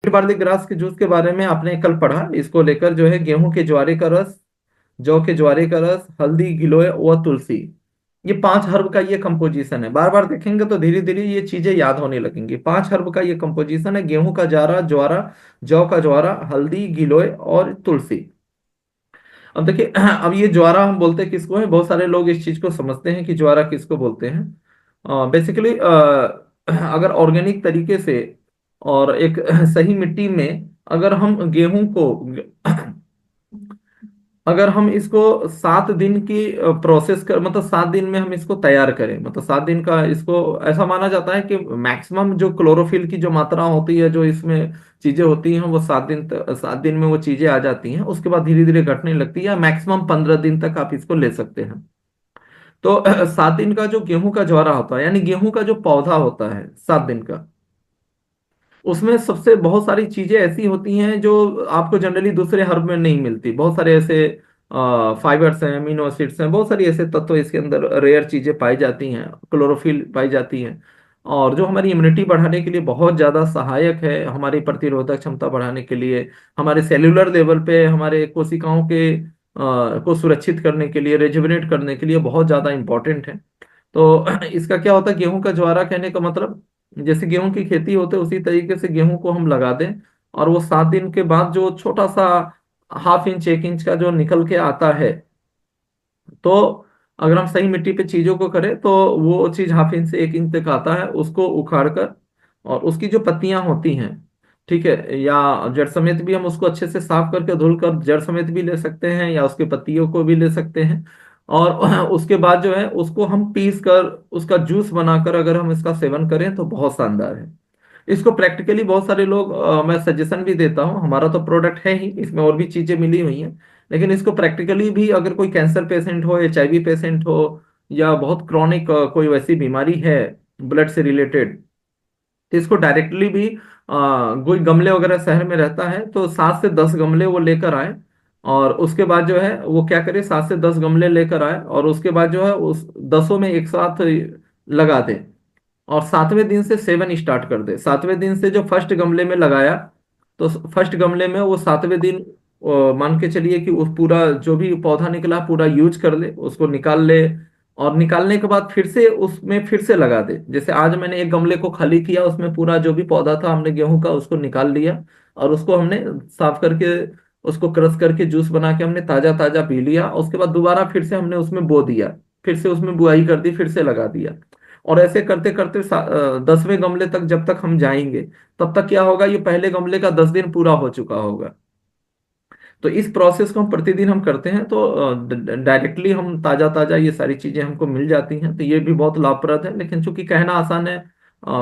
Barley grass के juice के बारे में आपने कल पढ़ा, इसको लेकर जो है गेहूं के ज्वारे का रस, जौ के ज्वारे का रस, हल्दी, गिलोय व तुलसी, ये 5 हर्ब का ये कंपोजिशन है। बार बार देखेंगे तो धीरे धीरे ये चीजें याद होने लगेंगी। 5 हर्ब का ये कंपोजिशन है, गेहूं का जारा ज्वारा, जौ का ज्वारा, हल्दी, गिलोय और तुलसी। अब देखिए अब ये ज्वारा हम बोलते हैं किसको है, बहुत सारे लोग इस चीज को समझते हैं कि ज्वारा किसको बोलते हैं। बेसिकली अगर ऑर्गेनिक तरीके से और एक सही मिट्टी में अगर हम गेहूं को अगर हम इसको 7 दिन की प्रोसेस कर, मतलब 7 दिन में हम इसको तैयार करें, मतलब 7 दिन का, इसको ऐसा माना जाता है कि मैक्सिमम जो क्लोरोफिल की जो मात्रा होती है, जो इसमें चीजें होती हैं, वो 7 दिन में वो चीजें आ जाती हैं, उसके बाद धीरे धीरे घटने लगती है, या मैक्सिमम 15 दिन तक आप इसको ले सकते हैं। तो 7 दिन का जो गेहूं का ज्वारा होता है, यानी गेहूं का जो पौधा होता है 7 दिन का, उसमें सबसे बहुत सारी चीजें ऐसी होती हैं जो आपको जनरली दूसरे हर्ब में नहीं मिलती। बहुत सारे ऐसे फाइबर्स हैं, अमीनो एसिड्स हैं, बहुत सारी ऐसे तत्व इसके अंदर, रेयर चीजें पाई जाती हैं, क्लोरोफिल पाई जाती हैं, और जो हमारी इम्यूनिटी बढ़ाने के लिए बहुत ज्यादा सहायक है, हमारी प्रतिरोधक क्षमता बढ़ाने के लिए, हमारे सेल्यूलर लेवल पे हमारे कोशिकाओं के को सुरक्षित करने के लिए, रेजुविनेट करने के लिए बहुत ज्यादा इंपॉर्टेंट है। तो इसका क्या होता है, गेहूं का ज्वारा कहने का मतलब, जैसे गेहूं की खेती होते है उसी तरीके से गेहूं को हम लगा दें, और वो 7 दिन के बाद जो छोटा सा हाफ इंच 1 इंच का जो निकल के आता है, तो अगर हम सही मिट्टी पे चीजों को करें तो वो चीज हाफ इंच से 1 इंच तक आता है, उसको उखाड़ कर, और उसकी जो पत्तियां होती हैं, ठीक है, या जड़ समेत भी हम उसको अच्छे से साफ करके धुल कर जड़ समेत भी ले सकते हैं, या उसके पत्तियों को भी ले सकते हैं। और उसके बाद जो है उसको हम पीस कर उसका जूस बनाकर अगर हम इसका सेवन करें तो बहुत शानदार है। इसको प्रैक्टिकली बहुत सारे लोग, मैं सजेशन भी देता हूँ, हमारा तो प्रोडक्ट है ही, इसमें और भी चीजें मिली हुई हैं, लेकिन इसको प्रैक्टिकली भी अगर कोई कैंसर पेशेंट हो, HIV पेशेंट हो, या बहुत क्रॉनिक कोई वैसी बीमारी है ब्लड से रिलेटेड, तो इसको डायरेक्टली भी कोई गमले वगैरह शहर में रहता है तो 7 से 10 गमले वो लेकर आए, और उसके बाद जो है वो क्या करे, 7 से 10 गमले लेकर आए, और उसके बाद जो है उस 10 में एक साथ लगा दे, और 7वें दिन से सेवन स्टार्ट कर दे। 7वें दिन से जो फर्स्ट गमले में लगाया, तो फर्स्ट गमले में वो 7वें दिन मान के चलिए कि उस पूरा जो भी पौधा निकला पूरा यूज कर ले, उसको निकाल ले, और निकालने के बाद फिर से उसमें फिर से लगा दे। जैसे आज मैंने एक गमले को खाली किया, उसमें पूरा जो भी पौधा था हमने गेहूं का उसको निकाल लिया, और उसको हमने साफ करके उसको क्रश करके जूस बना के हमने ताजा ताजा पी लिया। उसके बाद दोबारा फिर से हमने उसमें बो दिया, फिर से उसमें बुआई कर दी, फिर से लगा दिया, और ऐसे करते करते 10वें गमले तक जब तक हम जाएंगे, तब तक क्या होगा, ये पहले गमले का 10 दिन पूरा हो चुका होगा। तो इस प्रोसेस को हम प्रतिदिन हम करते हैं, तो डायरेक्टली हम ताजा ताजा ये सारी चीजें हमको मिल जाती हैं, तो ये भी बहुत लाभप्रद है। लेकिन चूंकि कहना आसान है,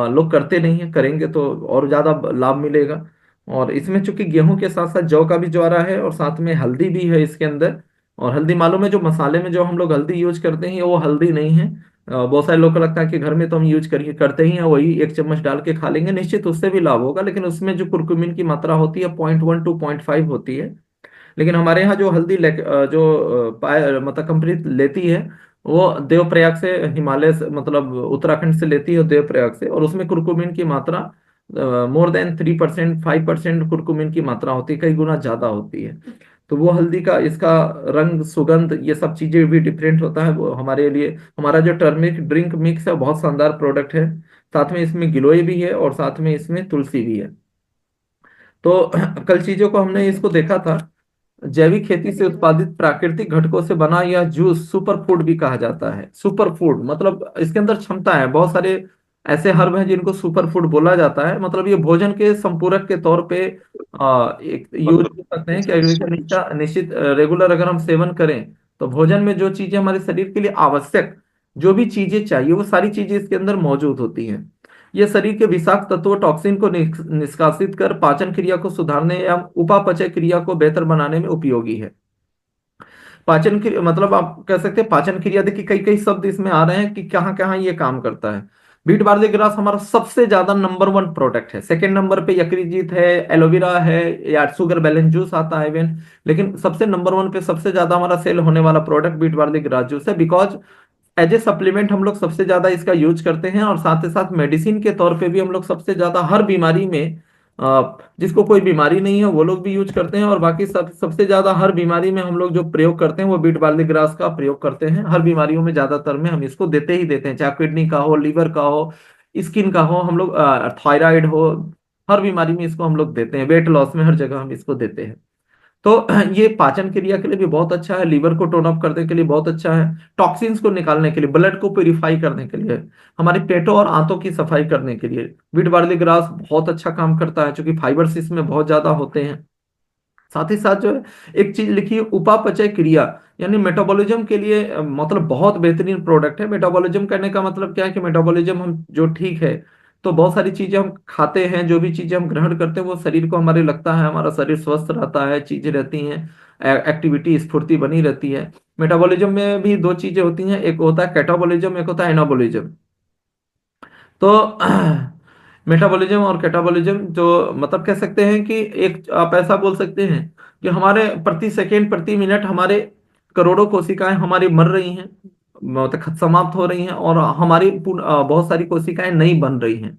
लोग करते नहीं है, करेंगे तो और ज्यादा लाभ मिलेगा। और इसमें चूंकि गेहूं के साथ साथ जौ का भी ज्वारा है, और साथ में हल्दी भी है इसके अंदर। और हल्दी मालूम है, जो मसाले में जो हम लोग हल्दी यूज करते हैं वो हल्दी नहीं है। बहुत सारे लोग को लगता है कि घर में तो हम यूज करते ही हैं, वही 1 चम्मच डाल के खा लेंगे, निश्चित उससे भी लाभ होगा, लेकिन उसमें जो कुर्कुमिन की मात्रा होती है 0.1 to 0.5 होती है। लेकिन हमारे यहाँ जो हल्दी जो मतलब कंपनी लेती है, वो देवप्रयाग से, हिमालय से, मतलब उत्तराखंड से लेती है देवप्रयाग से, और उसमें कुर्कुमिन की मात्रा मोर देन 3%, 5% कुर्कुमिन की मात्रा होती है, कई गुना ज्यादा होती है। तो वो हल्दी का, इसका रंग, सुगंध, ये सब चीजें भी डिफरेंट होता है। वो हमारे लिए, हमारा जो टर्मिक ड्रिंक मिक्स है बहुत शानदार प्रोडक्ट है। साथ में इसमें गिलोय भी है, और साथ में इसमें तुलसी भी है। तो कल चीजों को हमने इसको देखा था। जैविक खेती से उत्पादित प्राकृतिक घटकों से बना यह जूस सुपर फूड भी कहा जाता है। सुपर फूड मतलब इसके अंदर क्षमता है, बहुत सारे ऐसे हर्ब हैं जिनको सुपर फूड बोला जाता है। मतलब ये भोजन के संपूरक के तौर पे एक यूज कर सकते हैं, कि अगर इसका निश्चित रेगुलर अगर हम सेवन करें, तो भोजन में जो चीजें हमारे शरीर के लिए आवश्यक, जो भी चीजें चाहिए, वो सारी चीजें इसके अंदर मौजूद होती हैं। ये शरीर के विषाक्त तत्वों, टॉक्सिन को निष्कासित कर पाचन क्रिया को सुधारने या उपापचय क्रिया को बेहतर बनाने में उपयोगी है। पाचन क्रिया मतलब आप कह सकते हैं पाचन क्रिया, देखिए कई कई शब्द इसमें आ रहे हैं कि कहाँ कहाँ ये काम करता है। बीट बार्ले ग्रास हमारा सबसे ज्यादा नंबर 1 प्रोडक्ट है। सेकंड नंबर पे यकृत है, एलोवेरा है, या शुगर बैलेंस जूस आता है इवन। लेकिन सबसे नंबर 1 पे सबसे ज्यादा हमारा सेल होने वाला product beet barley grass juice है, बिकॉज एज ए सप्लीमेंट हम लोग सबसे ज्यादा इसका यूज करते हैं, और साथ ही साथ मेडिसिन के तौर पे भी हम लोग सबसे ज्यादा हर बीमारी में जिसको कोई बीमारी नहीं है वो लोग भी यूज करते हैं। और बाकी सबसे ज्यादा हर बीमारी में हम लोग जो प्रयोग करते हैं वो बीट बार्ली ग्रास का प्रयोग करते हैं। हर बीमारियों में ज्यादातर में हम इसको देते ही देते हैं, चाहे किडनी का हो, लीवर का हो, स्किन का हो, हम लोग थायराइड हो, हर बीमारी में इसको हम लोग देते हैं। वेट लॉस में हर जगह हम इसको देते हैं। तो ये पाचन क्रिया के लिए भी बहुत अच्छा है, लीवर को टोन अप करने के लिए बहुत अच्छा है, टॉक्सिन्स को निकालने के लिए, ब्लड को प्यूरिफाई करने के लिए, हमारे पेटों और आंतों की सफाई करने के लिए व्हीट बार्ली ग्रास बहुत अच्छा काम करता है, क्योंकि फाइबर्स इसमें बहुत ज्यादा होते हैं। साथ ही साथ जो है एक चीज लिखी है, उपापचय क्रिया, यानी मेटाबॉलिज्म के लिए मतलब बहुत बेहतरीन प्रोडक्ट है। मेटाबॉलिज्म करने का मतलब क्या है कि मेटाबॉलिज्म हम जो ठीक है, तो बहुत सारी चीजें हम खाते हैं, जो भी चीजें हम ग्रहण करते हैं वो शरीर को हमारे लगता है, हमारा शरीर स्वस्थ रहता है, चीजें रहती हैं, एक्टिविटी स्फूर्ति बनी रहती है। मेटाबॉलिज्म में भी दो चीजें होती हैं, एक होता है कैटाबॉलिज्म, एक होता है एनाबॉलिज्म। तो मेटाबॉलिज्म और कैटाबॉलिज्म जो मतलब कह सकते हैं कि एक आप ऐसा बोल सकते हैं कि हमारे प्रति सेकेंड प्रति मिनट हमारे करोड़ों कोशिकाएं हमारी मर रही हैं, मतलब समाप्त हो रही हैं, और हमारी बहुत सारी कोशिकाएं नई बन रही हैं।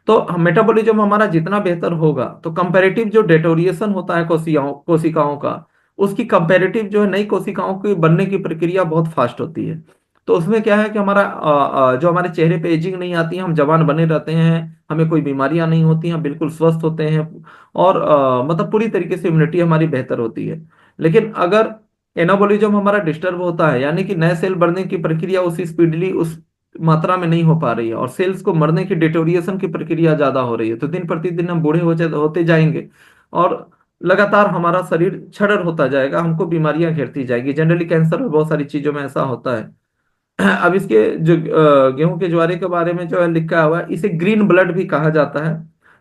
तो मेटाबॉलिज्म हमारा जितना बेहतर होगा, तो कंपैरेटिव जो डेटोरिएशन होता है कोशिकाओं कोशिकाओं का, उसकी कंपैरेटिव जो है नई कोशिकाओं की बनने की प्रक्रिया बहुत फास्ट होती है। तो उसमें क्या है कि हमारा जो हमारे चेहरे पे एजिंग नहीं आती है, हम जवान बने रहते हैं, हमें कोई बीमारियां नहीं होती हैं, बिल्कुल स्वस्थ होते हैं, और मतलब पूरी तरीके से इम्यूनिटी हमारी बेहतर होती है। लेकिन अगर एनाबॉलिज्म हमारा डिस्टर्ब होता है, यानी कि नए सेल बढ़ने की प्रक्रिया उसी स्पीडली उस मात्रा में नहीं हो पा रही है, और सेल्स को मरने की डिटोरिएशन की प्रक्रिया ज्यादा हो रही है, तो दिन प्रतिदिन हम बूढ़े होते जाएंगे, और लगातार हमारा शरीर छड़र होता जाएगा, हमको बीमारियां घेरती जाएगी। जनरली कैंसर और बहुत सारी चीजों में ऐसा होता है। अब इसके जो गेहूं के ज्वारे के बारे में जो है लिखा हुआ है, इसे ग्रीन ब्लड भी कहा जाता है।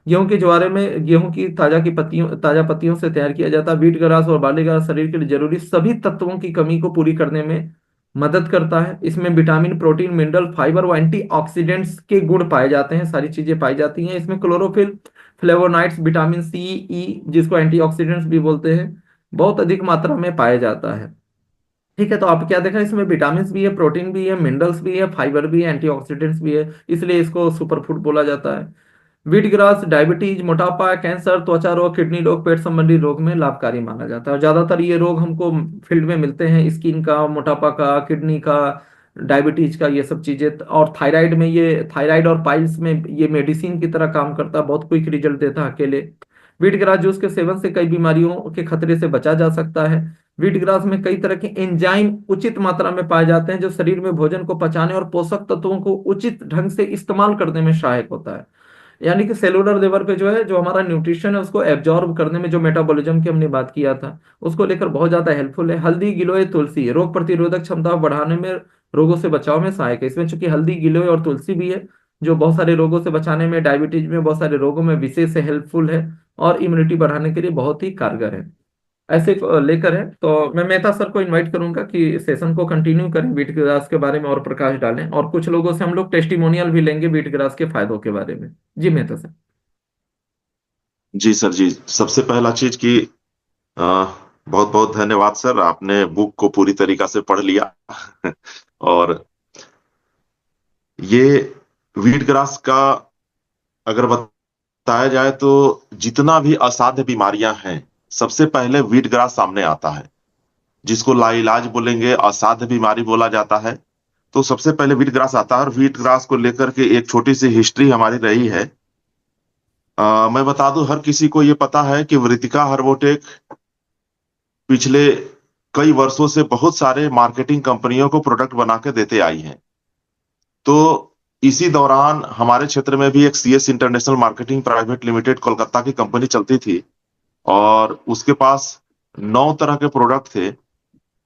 गेहूं के ज्वारे में गेहूं की ताजा पत्तियों से तैयार किया जाता है। व्हीट ग्रास और बार्ली ग्रास शरीर के लिए जरूरी सभी तत्वों की कमी को पूरी करने में मदद करता है। इसमें विटामिन, प्रोटीन, मिनरल, फाइबर व एंटीऑक्सीडेंट्स के गुण पाए जाते हैं, सारी चीजें पाई जाती हैं इसमें। क्लोरोफिल, फ्लेवोनाइड्स, विटामिन सी, ई, जिसको एंटीऑक्सीडेंट्स भी बोलते हैं, बहुत अधिक मात्रा में पाया जाता है। ठीक है, तो आप क्या देखा, इसमें विटामिन भी है, प्रोटीन भी है, मिनरल्स भी है, फाइबर भी है, एंटीऑक्सीडेंट्स भी है, इसलिए इसको सुपर फूड बोला जाता है। व्हीट ग्रास डायबिटीज, मोटापा, कैंसर, त्वचा रोग, किडनी रोग, पेट संबंधी रोग में लाभकारी माना जाता है। और ज्यादातर ये रोग हमको फील्ड में मिलते हैं, स्किन का, मोटापा का, किडनी का, डायबिटीज का, ये सब चीजें। और थायराइड में, ये थायराइड और पाइल्स में ये मेडिसिन की तरह काम करता है, बहुत क्विक रिजल्ट देता है अकेले। व्हीट ग्रास जूस के सेवन से कई बीमारियों के खतरे से बचा जा सकता है। व्हीट ग्रास में कई तरह के एंजाइम उचित मात्रा में पाए जाते हैं, जो शरीर में भोजन को पचाने और पोषक तत्वों को उचित ढंग से इस्तेमाल करने में सहायक होता है। यानी कि सेलुलर लेवल पे जो है, जो हमारा न्यूट्रिशन है उसको एब्जॉर्ब करने में, जो मेटाबॉलिज्म की हमने बात किया था, उसको लेकर बहुत ज्यादा हेल्पफुल है। हल्दी, गिलोय, तुलसी रोग प्रतिरोधक क्षमता बढ़ाने में, रोगों से बचाव में सहायक है। इसमें चूंकि हल्दी, गिलोय और तुलसी भी है, जो बहुत सारे रोगों से बचाने में, डायबिटीज में, बहुत सारे रोगों में विशेष हेल्पफुल है, और इम्यूनिटी बढ़ाने के लिए बहुत ही कारगर है। ऐसे लेकर है, तो मैं मेहता सर को इनवाइट करूंगा कि सेशन को कंटिन्यू करें, बीट ग्रास के बारे में और प्रकाश डालें, और कुछ लोगों से हम लोग टेस्टिमोनियल भी लेंगे बीट ग्रास के फायदों के बारे में। जी मेहता सर। जी सर जी। सबसे पहला चीज कि बहुत बहुत धन्यवाद सर, आपने बुक को पूरी तरीका से पढ़ लिया। और ये वीट ग्रास का अगर बताया जाए तो जितना भी असाध्य बीमारियां हैं, सबसे पहले वीट ग्रास सामने आता है। जिसको लाइलाज बोलेंगे, असाध्य बीमारी बोला जाता है, तो सबसे पहले वीट ग्रास आता है। और वीट ग्रास को लेकर के एक छोटी सी हिस्ट्री हमारी रही है। मैं बता दूं, हर किसी को ये पता है कि वृतिका हर्बोटेक पिछले कई वर्षों से बहुत सारे मार्केटिंग कंपनियों को प्रोडक्ट बना के देते आई हैं। तो इसी दौरान हमारे क्षेत्र में भी एक CS international marketing private limited Kolkata की कंपनी चलती थी, और उसके पास 9 तरह के प्रोडक्ट थे।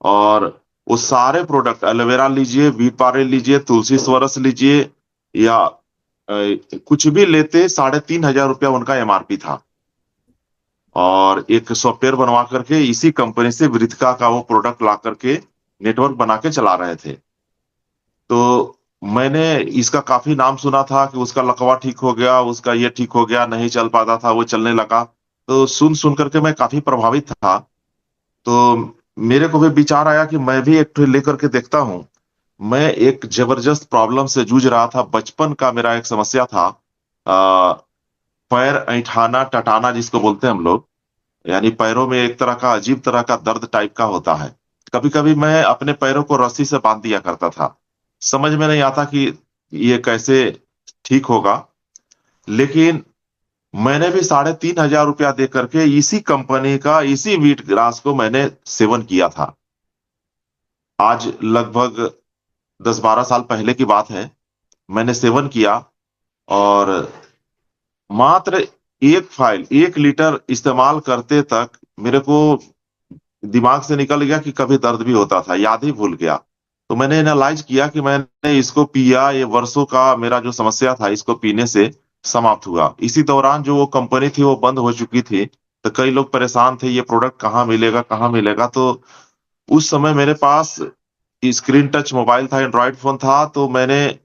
और वो सारे प्रोडक्ट, एलोवेरा लीजिए, वीट पारे लीजिए, तुलसी स्वरस लीजिए, या कुछ भी लेते, 3,500 रुपया उनका एमआरपी था। और एक सॉफ्टवेयर बनवा करके इसी कंपनी से वृतिका का वो प्रोडक्ट ला करके नेटवर्क बना के चला रहे थे। तो मैंने इसका काफी नाम सुना था कि उसका लकवा ठीक हो गया, उसका ये ठीक हो गया, नहीं चल पाता था वो चलने लगा। तो सुन सुन करके मैं काफी प्रभावित था। तो मेरे को भी विचार आया कि मैं भी एक ठो लेकर के देखता हूं। मैं एक जबरदस्त प्रॉब्लम से जूझ रहा था, बचपन का मेरा एक समस्या था। पैर ऐंठाना टटाना जिसको बोलते हैं हम लोग, यानी पैरों में एक तरह का अजीब तरह का दर्द टाइप का होता है। कभी कभी मैं अपने पैरों को रस्सी से बांध दिया करता था। समझ में नहीं आता कि ये कैसे ठीक होगा। लेकिन मैंने भी 3,500 रुपया दे करके इसी कंपनी का इसी वीट ग्रास को मैंने सेवन किया था। आज लगभग 10-12 साल पहले की बात है। मैंने सेवन किया और मात्र एक फाइल 1 लीटर इस्तेमाल करते तक मेरे को दिमाग से निकल गया कि कभी दर्द भी होता था, याद ही भूल गया। तो मैंने एनालाइज किया कि मैंने इसको पिया, ये वर्षों का मेरा जो समस्या था इसको पीने से समाप्त हुआ। इसी दौरान जो वो कंपनी थी वो बंद हो चुकी थी, तो कई लोग परेशान थे, ये प्रोडक्ट कहाँ मिलेगा कहाँ मिलेगा। तो उस समय मेरे पास स्क्रीन टच मोबाइल था, एंड्रॉइड फोन था, तो मैंने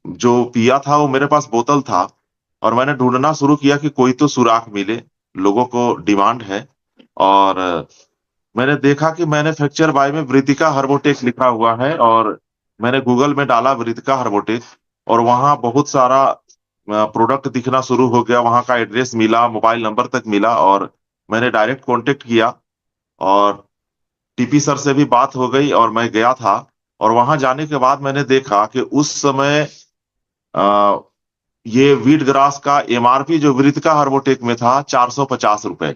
जो पिया था वो मेरे पास बोतल था और मैंने ढूंढना शुरू किया कि कोई तो सुराख मिले, लोगों को डिमांड है। और मैंने देखा कि मैन्युफैक्चर बाय में वृतिका हर्बोटेक लिखा हुआ है और मैंने गूगल में डाला वृतिका हर्बोटेक और वहां बहुत सारा प्रोडक्ट दिखना शुरू हो गया। वहां का एड्रेस मिला, मोबाइल नंबर तक मिला और मैंने डायरेक्ट कांटेक्ट किया और टीपी सर से भी बात हो गई और मैं गया था। और वहां जाने के बाद मैंने देखा कि उस समय अ, ये वीट ग्रास का एमआरपी जो वृतिका हर्बोटेक में था 450 रुपए,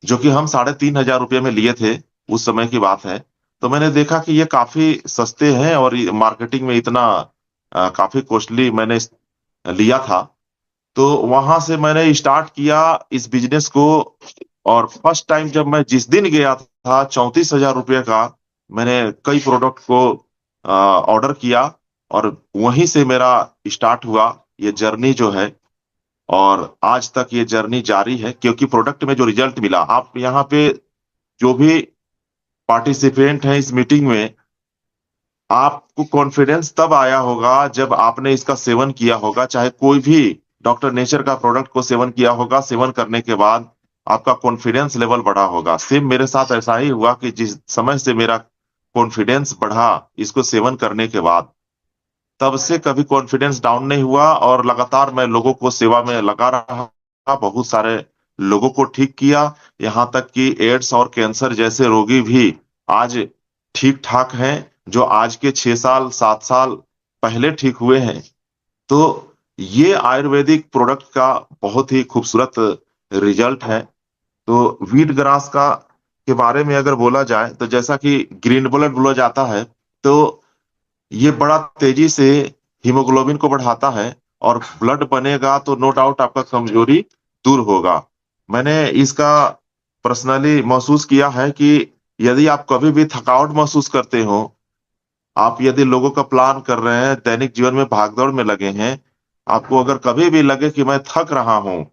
जो कि हम 3,500 रुपये में लिए थे, उस समय की बात है। तो मैंने देखा कि ये काफी सस्ते हैं और मार्केटिंग में इतना काफी कॉस्टली मैंने लिया था। तो वहां से मैंने स्टार्ट किया इस बिजनेस को। और फर्स्ट टाइम जब मैं जिस दिन गया था 34,000 रुपये का मैंने कई प्रोडक्ट को ऑर्डर किया और वहीं से मेरा स्टार्ट हुआ ये जर्नी जो है। और आज तक ये जर्नी जारी है, क्योंकि प्रोडक्ट में जो रिजल्ट मिला, आप यहाँ पे जो भी पार्टिसिपेंट हैं इस मीटिंग में, आपको कॉन्फिडेंस तब आया होगा जब आपने इसका सेवन किया होगा। चाहे कोई भी डॉक्टर नेचर का प्रोडक्ट को सेवन किया होगा, सेवन करने के बाद आपका कॉन्फिडेंस लेवल बढ़ा होगा। सेम मेरे साथ ऐसा ही हुआ कि जिस समय से मेरा कॉन्फिडेंस बढ़ा इसको सेवन करने के बाद, तब से कभी कॉन्फिडेंस डाउन नहीं हुआ और लगातार मैं लोगों को सेवा में लगा रहा, बहुत सारे लोगों को ठीक किया। यहां तक कि एड्स और कैंसर जैसे रोगी भी आज ठीक ठाक हैं, जो आज के 6 साल 7 साल पहले ठीक हुए हैं। तो ये आयुर्वेदिक प्रोडक्ट का बहुत ही खूबसूरत रिजल्ट है। तो वीट ग्रास का के बारे में अगर बोला जाए तो जैसा कि ग्रीन ब्लड बोला जाता है, तो ये बड़ा तेजी से हीमोग्लोबिन को बढ़ाता है और ब्लड बनेगा तो नो डाउट आपका कमजोरी दूर होगा। मैंने इसका पर्सनली महसूस किया है कि यदि आप कभी भी थकावट महसूस करते हो, आप यदि लोगों का प्लान कर रहे हैं, दैनिक जीवन में भागदौड़ में लगे हैं, आपको अगर कभी भी लगे कि मैं थक रहा हूं,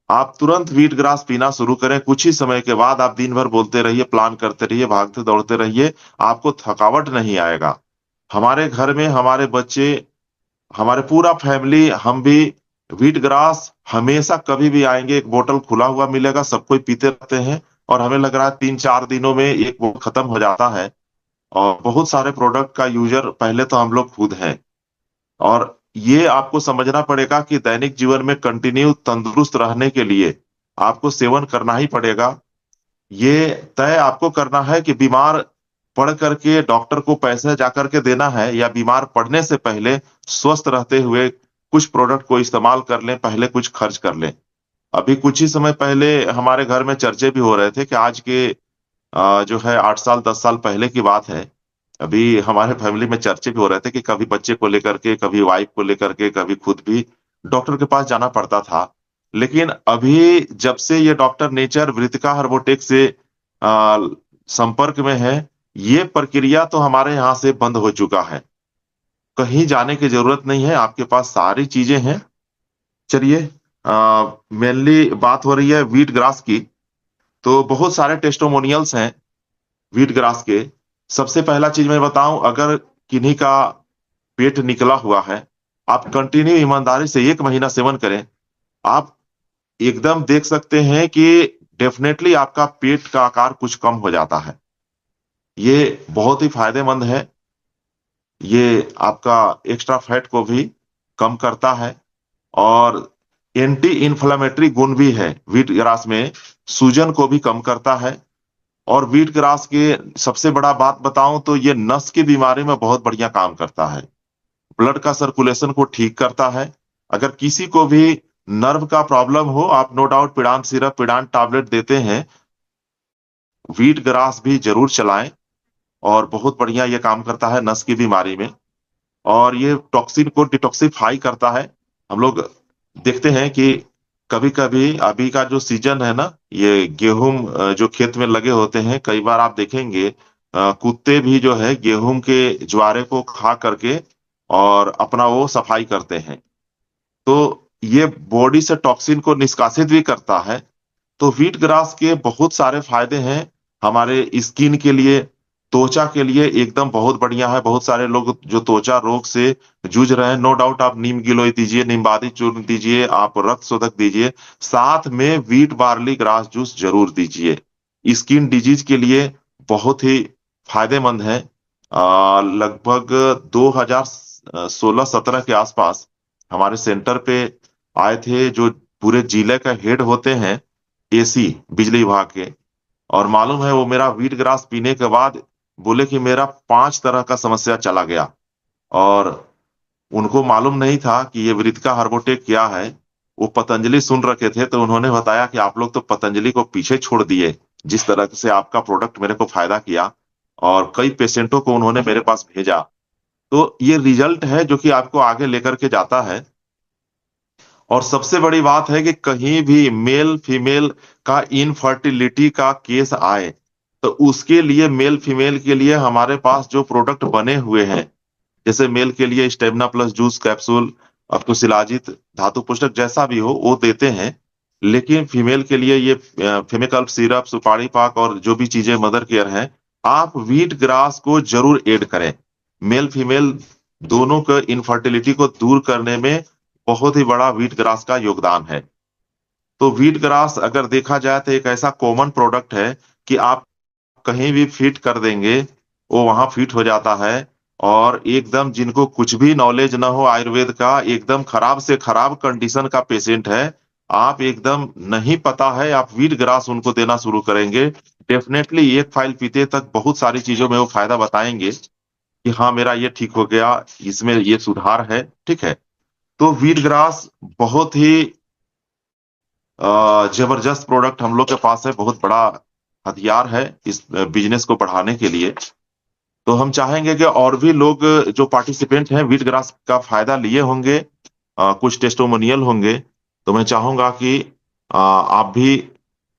आप तुरंत वीट ग्रास पीना शुरू करें। कुछ ही समय के बाद आप दिन भर बोलते रहिए, प्लान करते रहिए, भागते दौड़ते रहिए, आपको थकावट नहीं आएगा। हमारे घर में हमारे बच्चे, हमारे पूरा फैमिली, हम भी वीट ग्रास हमेशा कभी भी आएंगे, एक बोतल खुला हुआ मिलेगा, सब कोई पीते रहते हैं और हमें लग रहा है 3-4 दिनों में एक बोतल खत्म हो जाता है। और बहुत सारे प्रोडक्ट का यूजर पहले तो हम लोग खुद हैं। और ये आपको समझना पड़ेगा कि दैनिक जीवन में कंटिन्यू तंदुरुस्त रहने के लिए आपको सेवन करना ही पड़ेगा। ये तय आपको करना है कि बीमार पढ़ करके डॉक्टर को पैसे जाकर के देना है या बीमार पड़ने से पहले स्वस्थ रहते हुए कुछ प्रोडक्ट को इस्तेमाल कर लें, पहले कुछ खर्च कर लें। अभी कुछ ही समय पहले हमारे घर में चर्चे भी हो रहे थे कि आज के जो है 8 साल 10 साल पहले की बात है। अभी हमारे फैमिली में चर्चे भी हो रहे थे कि कभी बच्चे को लेकर के, कभी वाइफ को लेकर के, कभी खुद भी डॉक्टर के पास जाना पड़ता था। लेकिन अभी जब से ये डॉक्टर नेचर वृतिका हर्बोटेक से आ, संपर्क में है, ये प्रक्रिया तो हमारे यहाँ से बंद हो चुका है। कहीं जाने की जरूरत नहीं है, आपके पास सारी चीजें हैं। चलिए, मेनली बात हो रही है वीट ग्रास की। तो बहुत सारे टेस्टोमोनियल्स हैं वीट ग्रास के। सबसे पहला चीज मैं बताऊं, अगर किन्हीं का पेट निकला हुआ है, आप कंटिन्यू ईमानदारी से 1 महीना सेवन करें, आप एकदम देख सकते हैं कि डेफिनेटली आपका पेट का आकार कुछ कम हो जाता है। ये बहुत ही फायदेमंद है। ये आपका एक्स्ट्रा फैट को भी कम करता है और एंटी इन्फ्लामेटरी गुण भी है वीट ग्रास में, सूजन को भी कम करता है। और वीट ग्रास के सबसे बड़ा बात बताऊं तो ये नस की बीमारी में बहुत बढ़िया काम करता है, ब्लड का सर्कुलेशन को ठीक करता है। अगर किसी को भी नर्व का प्रॉब्लम हो, आप नो डाउट पिडान सिरप, पिडान टैबलेट देते हैं, वीट ग्रास भी जरूर चलाएं। और बहुत बढ़िया ये काम करता है नस की बीमारी में। और ये टॉक्सिन को डिटॉक्सिफाई करता है। हम लोग देखते हैं कि कभी कभी अभी का जो सीजन है ना, ये गेहूं जो खेत में लगे होते हैं, कई बार आप देखेंगे कुत्ते भी जो है गेहूं के ज्वारे को खा करके और अपना वो सफाई करते हैं। तो ये बॉडी से टॉक्सिन को निष्कासित भी करता है। तो व्हीट ग्रास के बहुत सारे फायदे हैं हमारे स्किन के लिए, त्वचा के लिए एकदम बहुत बढ़िया है। बहुत सारे लोग जो त्वचा रोग से जूझ रहे हैं, नो डाउट आप नीम गिलोय दीजिए, नीमबादी चूर्ण दीजिए, आप रक्त शोधक दीजिए, साथ में व्हीट बार्ली ग्रास जूस जरूर दीजिए। स्किन डिजीज के लिए बहुत ही फायदेमंद है। लगभग 2016-17 के आसपास हमारे सेंटर पे आए थे जो पूरे जिले का हेड होते हैं, एसी बिजली विभाग के। और मालूम है वो मेरा व्हीट ग्रास पीने के बाद बोले कि मेरा 5 तरह का समस्या चला गया। और उनको मालूम नहीं था कि ये वृतिका हर्बोटेक क्या है। वो पतंजलि सुन रखे थे तो उन्होंने बताया कि आप लोग तो पतंजलि को पीछे छोड़ दिए, जिस तरह से आपका प्रोडक्ट मेरे को फायदा किया। और कई पेशेंटों को उन्होंने मेरे पास भेजा। तो ये रिजल्ट है जो कि आपको आगे लेकर के जाता है। और सबसे बड़ी बात है कि कहीं भी मेल फीमेल का इनफर्टिलिटी का केस आए तो उसके लिए, मेल फीमेल के लिए हमारे पास जो प्रोडक्ट बने हुए हैं, जैसे मेल के लिए स्टेमिना प्लस जूस कैप्सूल, अब तो शिलाजित, धातु पुष्टक जैसा भी हो वो देते हैं। लेकिन फीमेल के लिए ये फेमिकल्प सिरप, सुपारी पाक और जो भी चीजें मदर केयर है, आप व्हीट ग्रास को जरूर ऐड करें। मेल फीमेल दोनों के इनफर्टिलिटी को दूर करने में बहुत ही बड़ा व्हीट ग्रास का योगदान है। तो व्हीट ग्रास अगर देखा जाए तो एक ऐसा कॉमन प्रोडक्ट है कि आप कहीं भी फिट कर देंगे, वो वहां फिट हो जाता है। और एकदम जिनको कुछ भी नॉलेज ना हो आयुर्वेद का, एकदम खराब से खराब कंडीशन का पेशेंट है, आप एकदम नहीं पता है, आप व्हीट ग्रास उनको देना शुरू करेंगे, डेफिनेटली एक फाइल पीते तक बहुत सारी चीजों में वो फायदा बताएंगे कि हाँ मेरा ये ठीक हो गया, इसमें ये सुधार है। ठीक है। तो व्हीट ग्रास बहुत ही जबरदस्त प्रोडक्ट हम लोग के पास है, बहुत बड़ा हथियार है इस बिजनेस को बढ़ाने के लिए। तो हम चाहेंगे कि और भी लोग जो पार्टिसिपेंट हैं व्हीट ग्रास का फायदा लिए होंगे, कुछ टेस्टोमोनियल होंगे, तो मैं चाहूंगा कि आप भी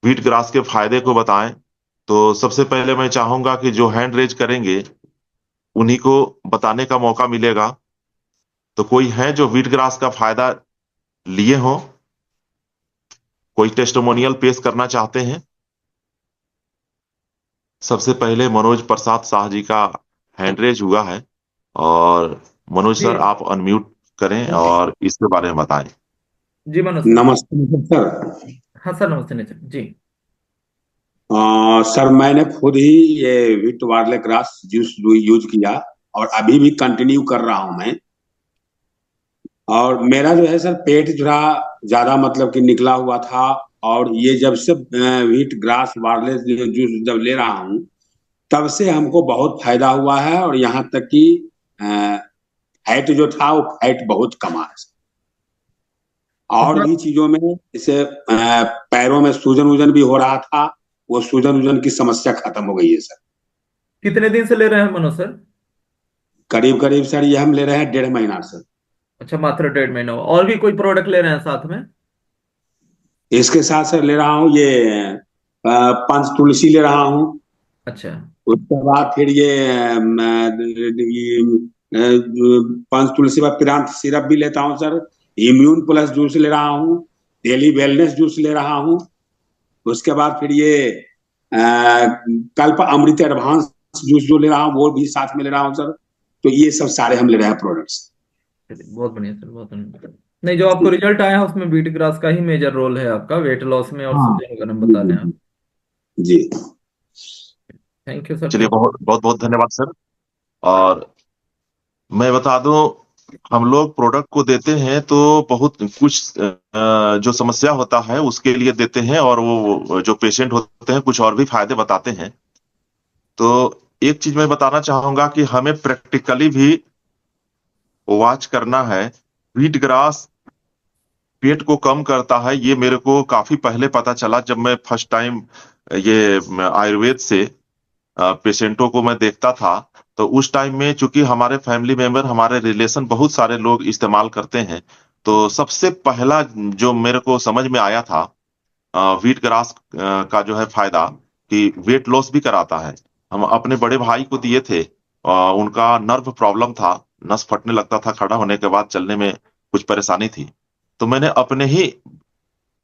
व्हीट ग्रास के फायदे को बताएं। तो सबसे पहले मैं चाहूंगा कि जो हैंड रेज करेंगे उन्हीं को बताने का मौका मिलेगा। तो कोई है जो व्हीट ग्रास का फायदा लिए हो, कोई टेस्टोमोनियल पेश करना चाहते हैं? सबसे पहले मनोज प्रसाद शाह जी का हैंड रेज हुआ है। और मनोज जी। सर आप अनम्यूट करें और इसके बारे में बताएं। जी मनोज सर। नमस्ते सर। हाँ सर, नमस्ते नितिन जी। सर मैंने खुद ही ये विट वार्ले ग्रास जूस यूज किया और अभी भी कंटिन्यू कर रहा हूं मैं। और मेरा जो है सर पेट थोड़ा ज्यादा मतलब कि निकला हुआ था। और ये जब से व्हीट ग्रास वार्ले जूस जब ले रहा हूँ तब से हमको बहुत फायदा हुआ है। और यहाँ तक कि फैट जो था वो फैट बहुत कमा है। और अच्छा, भी चीजों में जैसे पैरों में सूजन वूजन भी हो रहा था, वो सूजन वूजन की समस्या खत्म हो गई है सर। कितने दिन से ले रहे हैं मनोज सर? करीब करीब सर ये हम ले रहे हैं 1.5 महीना सर। अच्छा, मात्र 1.5 महीना हुआ। और भी कोई प्रोडक्ट ले रहे हैं साथ में? इसके साथ सर ले रहा हूँ ये पंच तुलसी ले रहा हूँ। अच्छा। उसके बाद फिर ये पंच तुलसी बाद पिरांत सिरप भी लेता हूँ सर। इम्यून प्लस जूस ले रहा हूँ। डेली वेलनेस जूस ले रहा हूँ। उसके बाद फिर ये कल्प अमृत एडवांस जूस जो ले रहा हूँ वो भी साथ में ले रहा हूँ सर। तो ये सब सारे हम ले रहे हैं प्रोडक्ट्स। चलिए, बहुत बढ़िया सर, बहुत बढ़िया। नहीं, जो आपको रिजल्ट आया है उसमें बीट ग्रास का ही मेजर रोल है आपका वेट लॉस में और हाँ सूजन वगैरह में जी बता जी रहे हैं आप। जी जी। थैंक यू सर, चलिए थैंक बहुत बहुत बहुत धन्यवाद सर। और मैं बता दूं हम लोग प्रोडक्ट को देते हैं तो बहुत कुछ जो समस्या होता है उसके लिए देते हैं, और वो जो पेशेंट होते हैं कुछ और भी फायदे बताते हैं। तो एक चीज मैं बताना चाहूंगा कि हमें प्रैक्टिकली भी वॉच करना है। व्हीट ग्रास पेट को कम करता है, ये मेरे को काफी पहले पता चला जब मैं फर्स्ट टाइम ये आयुर्वेद से पेशेंटों को मैं देखता था। तो उस टाइम में चूंकि हमारे फैमिली मेंबर, हमारे रिलेशन बहुत सारे लोग इस्तेमाल करते हैं, तो सबसे पहला जो मेरे को समझ में आया था व्हीट ग्रास का जो है फायदा, कि वेट लॉस भी कराता है। हम अपने बड़े भाई को दिए थे, उनका नर्व प्रॉब्लम था, नस फटने लगता था खड़ा होने के बाद, चलने में कुछ परेशानी थी। तो मैंने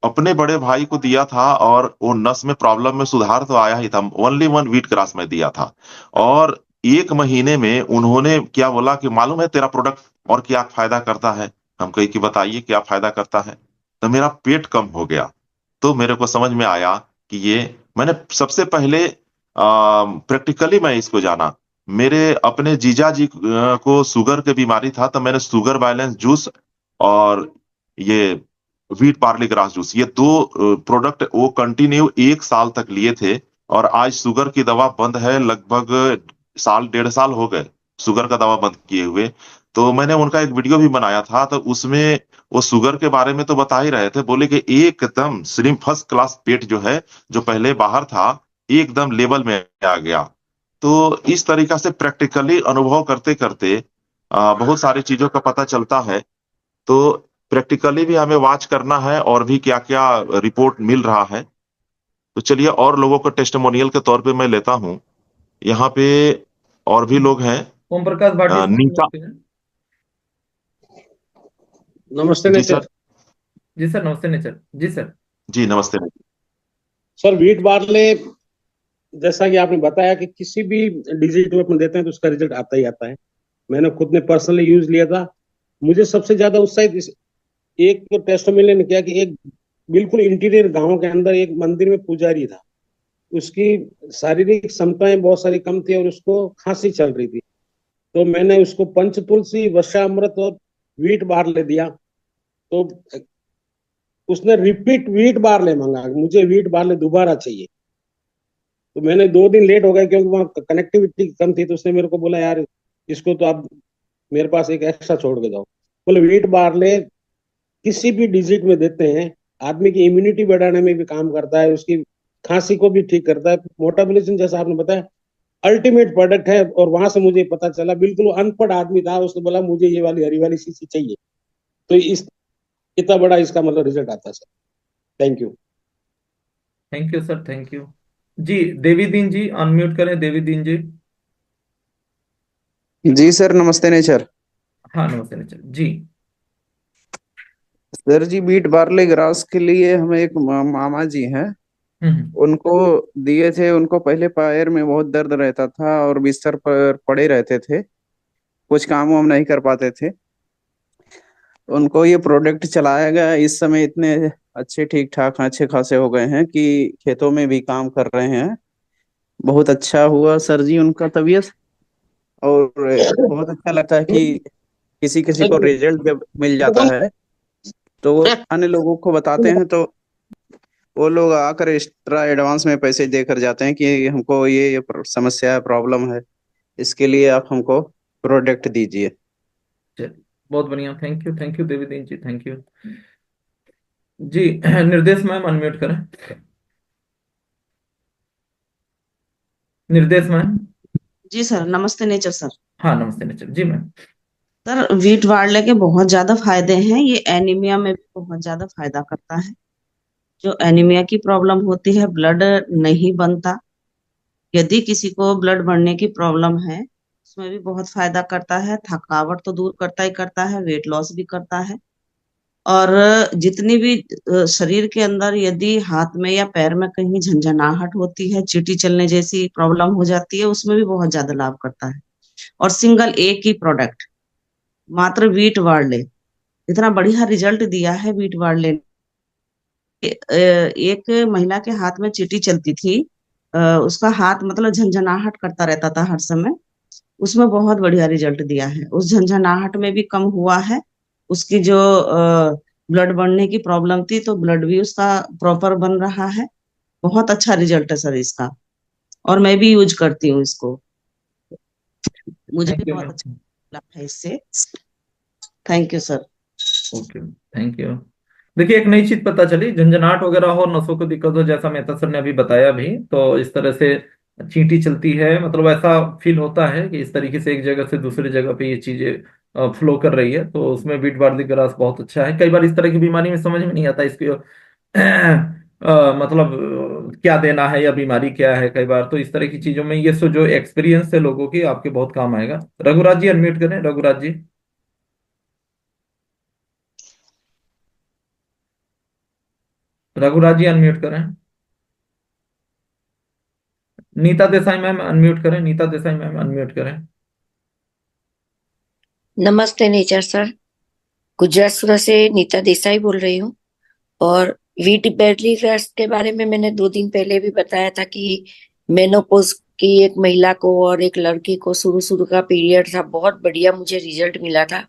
अपने बड़े भाई को दिया था, और वो नस में प्रॉब्लम में सुधार तो आया ही था। ओनली वन व्हीट ग्रास में दिया था, और 1 महीने में उन्होंने क्या बोला कि मालूम है तेरा प्रोडक्ट और क्या फायदा करता है? हम कही कि बताइए क्या फायदा करता है। तो मेरा पेट कम हो गया। तो मेरे को समझ में आया कि ये, मैंने सबसे पहले प्रैक्टिकली मैं इसको जाना। मेरे अपने जीजा जी को शुगर की बीमारी था, तो मैंने शुगर बैलेंस जूस और ये व्हीट पार्ले ग्रास जूस, ये दो प्रोडक्ट वो कंटिन्यू 1 साल तक लिए थे। और आज शुगर की दवा बंद है, लगभग साल 1.5 साल हो गए शुगर का दवा बंद किए हुए। तो मैंने उनका एक वीडियो भी बनाया था, तो उसमें वो शुगर के बारे में तो बता ही रहे थे, बोले कि एकदम स्लिम फर्स्ट क्लास पेट जो है, जो पहले बाहर था, एकदम लेवल में आ गया। तो इस तरीका से प्रैक्टिकली अनुभव करते करते बहुत सारी चीजों का पता चलता है। तो प्रैक्टिकली भी हमें वॉच करना है, और भी क्या क्या रिपोर्ट मिल रहा है। तो चलिए और लोगों को टेस्टिमोनियल के तौर पे मैं लेता हूँ। यहाँ पे और भी लोग हैं। ओम प्रकाश भाटी सर नीता। नमस्ते। नमस्ते जी नेचर। सर। जी सर नमस्ते नेचर जी सर। जी नमस्ते। सर व्हीट बार्ले, जैसा कि आपने बताया कि किसी भी डिजीज में अपन देते हैं तो उसका रिजल्ट आता ही आता है। मैंने खुद ने पर्सनली यूज लिया था। मुझे सबसे ज्यादा उत्साहित एक तो टेस्टोमेले ने किया कि एक बिल्कुल इंटीरियर गांव के अंदर एक मंदिर में पुजारी था। उसकी शारीरिक क्षमताएं बहुत सारी कम थी और उसको खांसी चल रही थी। तो मैंने उसको पंच तुलसी, वशामृत और व्हीट बार्ले दिया। तो उसने रिपीट व्हीट बार्ले मांगा, मुझे व्हीट बार्ले दोबारा चाहिए। तो मैंने 2 दिन लेट हो गया क्योंकि वहाँ कनेक्टिविटी कम थी। तो उसने मेरे को बोला यार इसको तो आप मेरे पास एक एक्स्ट्रा छोड़ के जाओ। बोले व्हीट बार्ले किसी भी डिजीज में देते हैं, आदमी की इम्यूनिटी बढ़ाने में भी काम करता है, उसकी खांसी को भी ठीक करता है। मोटाबलिज्म जैसा आपने बताया अल्टीमेट प्रोडक्ट है। और वहां से मुझे पता चला, बिल्कुल अनपढ़ आदमी था, उसने बोला मुझे ये वाली हरी वाली शीशी चाहिए। तो इस इतना बड़ा इसका मतलब रिजल्ट आता है sir. Thank you. Thank you sir thank you. जी देवी दीन जी अनम्यूट करें देवी दीन जी। जी सर, नमस्ते नेचर। हाँ नमस्ते नेचर जी। सर जी, बीट बार्ले ग्रास के लिए हमें एक मामा जी हैं, हम्म। उनको दिए थे। उनको पहले पैर में बहुत दर्द रहता था और बिस्तर पर पड़े रहते थे, कुछ काम वाम नहीं कर पाते थे। उनको ये प्रोडक्ट चलाया गया, इस समय इतने अच्छे ठीक ठाक अच्छे खासे हो गए हैं कि खेतों में भी काम कर रहे हैं। बहुत अच्छा हुआ सर जी उनका तबीयत। और बहुत अच्छा लगता है कि किसी किसी को रिजल्ट जब मिल जाता है तो वो अन्य लोगों को बताते हैं, तो वो लोग आकर एक्स्ट्रा एडवांस में पैसे देकर जाते हैं कि हमको ये समस्या है, प्रॉब्लम है, इसके लिए आप हमको प्रोडक्ट दीजिए। चलिए बहुत बढ़िया thank you Devi Deen ji thank you. जी निर्देश मैम अनम्यूट करें। निर्देश मैम। जी सर, नमस्ते नेचर सर। हाँ नमस्ते नेचर जी मैम। सर व्हीट वार्ले के बहुत ज्यादा फायदे हैं। ये एनीमिया में भी बहुत ज्यादा फायदा करता है। जो एनीमिया की प्रॉब्लम होती है, ब्लड नहीं बनता, यदि किसी को ब्लड बढ़ने की प्रॉब्लम है, उसमें भी बहुत फायदा करता है। थकावट तो दूर करता ही करता है, वेट लॉस भी करता है। और जितनी भी शरीर के अंदर यदि हाथ में या पैर में कहीं झंझनाहट होती है, चींटी चलने जैसी प्रॉब्लम हो जाती है, उसमें भी बहुत ज्यादा लाभ करता है। और सिंगल एक ही प्रोडक्ट, मात्र वीट वार्ले, इतना बढ़िया रिजल्ट दिया है वीट वार्ले ने। एक महिला के हाथ में चींटी चलती थी। उसका हाथ मतलब झंझनाहट करता रहता था हर समय। उसमें बहुत बढ़िया रिजल्ट दिया है। उस झंझनाहट में भी कम हुआ है। उसकी जो ब्लड बढ़ने की प्रॉब्लम थी, तो ब्लड भी उसका प्रॉपर बन रहा है। बहुत अच्छा रिजल्ट है सर इसका, और मैं भी यूज करती हूँ इसको। मुझे भी थैंक यू बहुत मैम। अच्छा लगा है इससे। Thank you sir. Okay, thank you. देखिए, एक नई चीज पता चली, झंझनाहट वगैरह हो, नसों को दिक्कत हो, जैसा मेहता सर ने अभी बताया भी, तो इस तरह से चींटी चलती है, मतलब ऐसा फील होता है कि इस तरीके से एक जगह से दूसरी जगह पे ये चीजें फ्लो कर रही है, तो उसमें बीट बार्ली ग्रास बहुत अच्छा है। कई बार इस तरह की बीमारी में समझ में नहीं आता इसकी मतलब क्या देना है या बीमारी क्या है। कई बार तो इस तरह की चीजों में ये सो जो एक्सपीरियंस है लोगों की, आपके बहुत काम आएगा। रघुराज जी अनम्यूट करें, रघुराज जी। रघुराज जी अनम्यूट करें। नीता देसाई मैम अनम्यूट करें, नीता देसाई मैम अनम्यूट करें। नमस्ते नेचर सर। गुजरात सूरत से नीता देसाई बोल रही हूँ। और वीट बैरली ग्रास के बारे में मैंने 2 दिन पहले भी बताया था कि मेनोपॉज की एक महिला को और एक लड़की को शुरू शुरू का पीरियड था, बहुत बढ़िया मुझे रिजल्ट मिला था।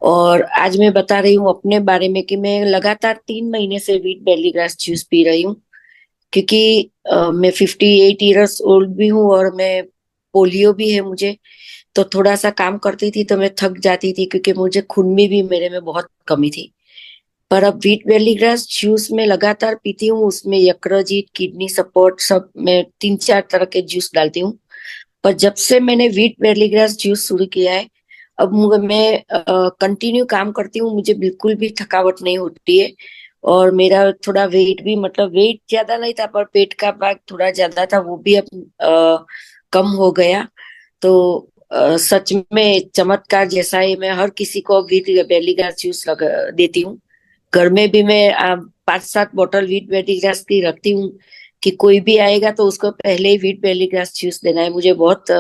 और आज मैं बता रही हूँ अपने बारे में कि मैं लगातार 3 महीने से वीट बैरली ग्रास जूस पी रही हूँ। क्योंकि मैं 58 ईयर्स ओल्ड भी हूँ और मैं पोलियो भी है मुझे। तो थोड़ा सा काम करती थी तो मैं थक जाती थी, क्योंकि मुझे खून में भी मेरे में बहुत कमी थी। पर अब व्हीट वैली ग्रास जूस में लगातार पीती हूँ, उसमें यकृत किडनी सपोर्ट सब, मैं 3-4 तरह के जूस डालती हूँ। पर जब से मैंने व्हीट वैली ग्रास जूस शुरू किया है, अब मैं कंटिन्यू काम करती हूँ, मुझे बिल्कुल भी थकावट नहीं होती है। और मेरा थोड़ा वेट भी, मतलब वेट ज्यादा नहीं था पर पेट का भाग थोड़ा ज्यादा था, वो भी अब कम हो गया। तो सच में चमत्कार जैसा है। मैं हर किसी को व्हीट वैली ग्रास जूस लगा देती हूँ। घर में भी मैं 5-7 बोतल व्हीट वैली ग्रास की रखती हूँ, कि कोई भी आएगा तो उसको पहले ही व्हीट वैली ग्रास जूस देना है। मुझे बहुत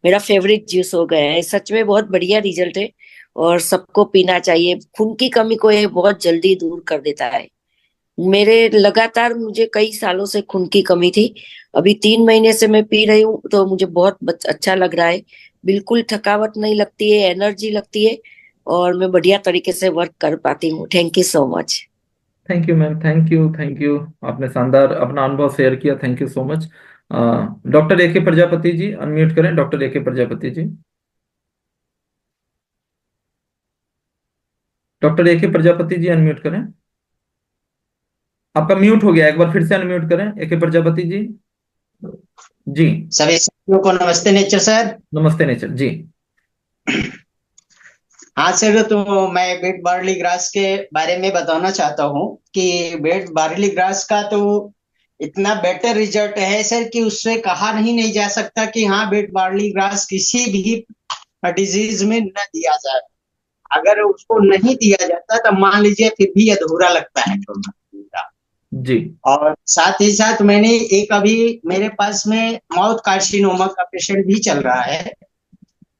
मेरा फेवरेट जूस हो गया है, सच में बहुत बढ़िया रिजल्ट है। और सबको पीना चाहिए, खून की कमी को ये बहुत जल्दी दूर कर देता है। मेरे लगातार मुझे कई सालों से खून की कमी थी, अभी 3 महीने से मैं पी रही हूँ तो मुझे बहुत अच्छा लग रहा है। बिल्कुल थकावट नहीं लगती है, एनर्जी लगती है, और मैं बढ़िया तरीके से वर्क कर पाती हूँ। Thank you so much. Thank you ma'am, thank you, thank you. आपने शानदार अपना अनुभव शेयर किया, thank you so much. Doctor A के प्रजापति जी अनम्यूट करें, डॉक्टर ए के प्रजापति जी। डॉक्टर ए के प्रजापति जी अनम्यूट करें। आपका म्यूट हो गया, एक बार फिर से अनम्यूट करें, ए के प्रजापति जी। जी। सभी साथियों को नमस्ते नेचर सर। नमस्ते नेचर जी। हाँ सर, तो मैं बेट बार्ली ग्रास के बारे में बताना चाहता हूँ कि बेट बार्ली ग्रास का तो इतना बेटर रिजल्ट है सर कि उससे कहा नहीं जा सकता कि हाँ बेट बार्ली ग्रास किसी भी डिजीज में न दिया जाए। अगर उसको नहीं दिया जाता तो मान लीजिए फिर भी अधूरा लगता है पूरा। जी। और साथ ही साथ मैंने एक अभी मेरे पास में माउथ कार्सिनोमा का पेशेंट भी चल रहा है,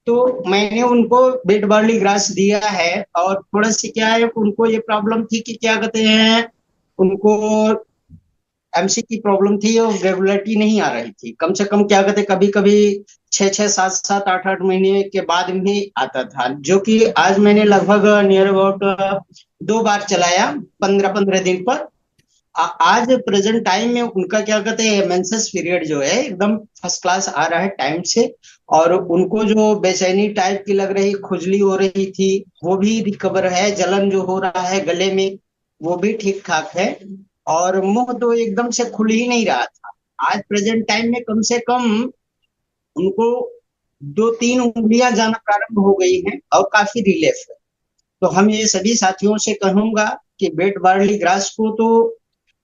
तो मैंने उनको बेट बार्ली ग्रास दिया है। और थोड़ा सी क्या है, उनको ये प्रॉब्लम थी कि क्या कहते हैं, उनको एमसी की प्रॉब्लम थी और रेगुलरिटी नहीं आ रही थी। कम से कम क्या कहते, कभी कभी 6-6, 7-7, 8-8 महीने के बाद भी आता था, जो कि आज मैंने लगभग नियर अबाउट 2 बार चलाया 15-15 दिन पर। आज प्रेजेंट टाइम में उनका क्या कहते हैं, मेंसेस पीरियड जो है एकदम फर्स्ट क्लास आ रहा है टाइम से। और उनको जो बेचैनी टाइप की लग रही, खुजली हो रही थी, वो भी रिकवर है। जलन जो हो रहा है गले में, वो भी ठीक ठाक है। और मुंह तो एकदम से खुल ही नहीं रहा था। आज प्रेजेंट टाइम में कम से कम उनको 2-3 उंगलियां जाना प्रारंभ हो गई हैं और काफी रिलीफ है। तो हम ये सभी साथियों से कहूंगा कि बेट बार्ली ग्रास को तो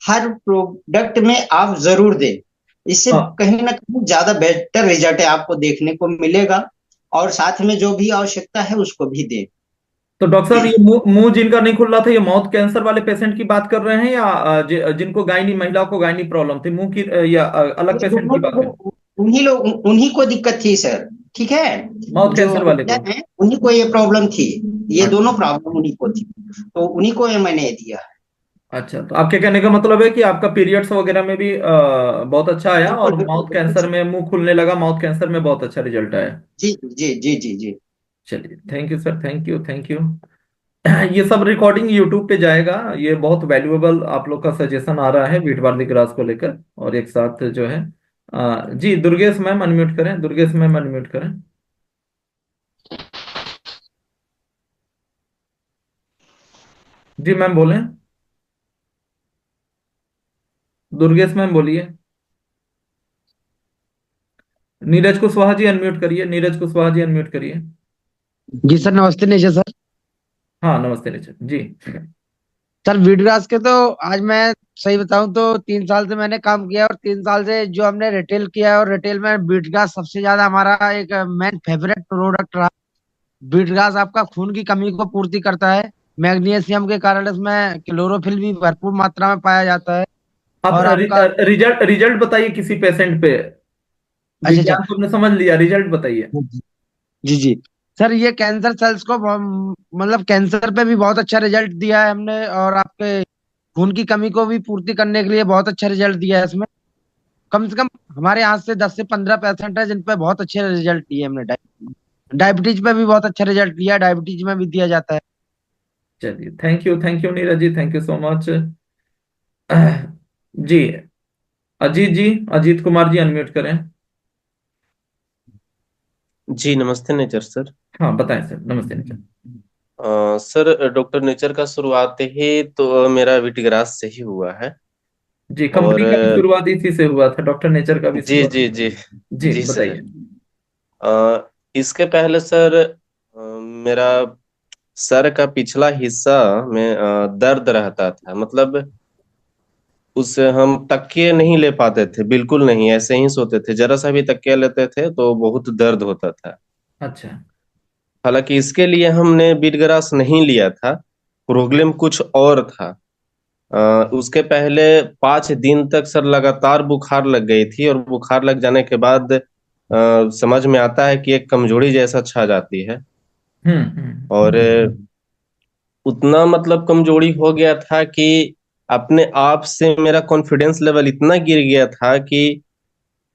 हर प्रोडक्ट में आप जरूर दें। इससे हाँ, कहीं ना कहीं ज्यादा बेटर रिजल्ट है आपको देखने को मिलेगा। और साथ में जो भी आवश्यकता है उसको भी दें। तो डॉक्टर साहब, ये मुंह मुंह जिनका नहीं खुल रहा था, ये माउथ कैंसर वाले पेशेंट की बात कर रहे हैं, या जिनको गायनी, महिलाओं को गायनी प्रॉब्लम थी मुंह की, या अलग ये पेशेंट दोनों की बात है? लोग, उन्हीं लोग, उन्हीं को दिक्कत थी सर। ठीक है, माउथ जो कैंसर वाले महिला को? है उन्हीं को ये प्रॉब्लम थी। ये अच्छा। दोनों प्रॉब्लम उन्हीं को थी, तो उन्हीं को ये मैंने दिया है। अच्छा, तो आपके कहने का मतलब है कि आपका पीरियड्स वगैरह में भी बहुत अच्छा आया, बिल्कुल और बिल्कुल माउथ बिल्कुल कैंसर सर। में मुंह खुलने लगा, माउथ कैंसर में बहुत अच्छा रिजल्ट आया। जी जी जी जी जी। चलिए, thank you sir, thank you, thank you. ये सब रिकॉर्डिंग यूट्यूब पे जाएगा। ये बहुत वैल्यूएबल आप लोग का सजेशन आ रहा है वीट बार्ली ग्रास को लेकर, और एक साथ जो है जी, दुर्गेश मैम अनम्यूट करें, दुर्गेश मैम अनम्यूट करें। जी मैम बोलें, दुर्गेश मैम बोलिए। नीरज कुशवाहा जी अनम्यूट करिए, नीरज कुशवाहा जी अनम्यूट करिए। जी सर, नमस्ते नेजा सर। हाँ नमस्ते नीरज जी। सर वीडग्रास के तो आज मैं सही बताऊं तो 3 साल से मैंने काम किया, और 3 साल से जो हमने रिटेल किया है, और रिटेल में वीडग्रास सबसे ज्यादा हमारा एक मेन फेवरेट प्रोडक्ट रहा। वीडग्रास आपका खून की कमी को पूर्ति करता है। मैग्नीशियम के कारण इसमें क्लोरोफिल भी भरपूर मात्रा में पाया जाता है। आप और आपका रिजल्ट रिजल्ट बताइए किसी पेशेंट पे। अच्छा अच्छा। विज्ञान तो हमने समझ लिया, रिजल्ट बताइए। जी जी। सर ये कैंसर सेल्स को मतलब कैंसर पे भी बहुत अच्छा रिजल्ट दिया है हमने, और आपके खून की कमी को भी पूर्ति करने के लिए बहुत अच्छा रिजल्ट दिया है इसमें। कम से कम हमारे यहाँ से 10 से 15% है जिन पे बहुत अच्छे रिजल्ट दिए हमने। डायबिटीज पे भी बहुत अच्छा रिजल्ट दिया, डायबिटीज में भी दिया जाता है। चलिए, thank you Neeraj ji, thank you so much. जी, अजीत जी, अजीत कुमार जी अनम्यूट करें। जी नमस्ते नेचर सर। हाँ बताएं सर, नमस्ते नीरज। सर डॉक्टर नेचर का शुरुआत ही तो मेरा विटिग्रास से ही हुआ है। जी, और कंपनी का भी शुरुआत इसी से हुआ था, डॉक्टर नेचर का भी जी शुरुआत। जी जी। जी जी सर। बताइए। इसके पहले सर मेरा सर का पिछला हिस्सा में दर्द रहता था। मतलब उस हम तकिए नहीं ले पाते थे, बिल्कुल नहीं, ऐसे ही सोते थे। जरा सा भी तकिया लेते थे तो बहुत दर्द होता था। अच्छा। हालांकि इसके लिए हमने बीटग्रास नहीं लिया था, प्रॉब्लम कुछ और था। उसके पहले 5 दिन तक सर लगातार बुखार लग गई थी, और बुखार लग जाने के बाद समझ में आता है कि एक कमजोरी जैसा छा जाती है। और उतना मतलब कमजोरी हो गया था कि अपने आप से मेरा कॉन्फिडेंस लेवल इतना गिर गया था कि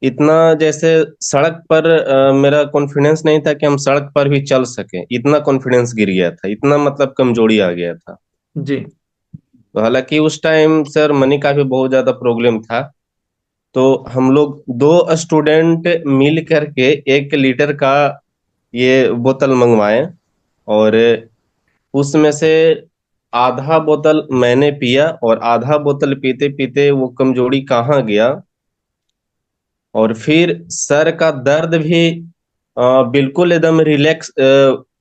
इतना जैसे सड़क पर मेरा कॉन्फिडेंस नहीं था कि हम सड़क पर भी चल सके, इतना कॉन्फिडेंस गिर गया था, इतना मतलब कमजोरी आ गया था। जी। तो हालांकि उस टाइम सर मनी का भी बहुत ज्यादा प्रॉब्लम था। तो हम लोग 2 स्टूडेंट मिल करके 1 लीटर का ये बोतल मंगवाए, और उसमें से आधा बोतल मैंने पिया, और आधा बोतल पीते पीते वो कमजोरी कहाँ गया। और फिर सर का दर्द भी बिल्कुल एकदम रिलैक्स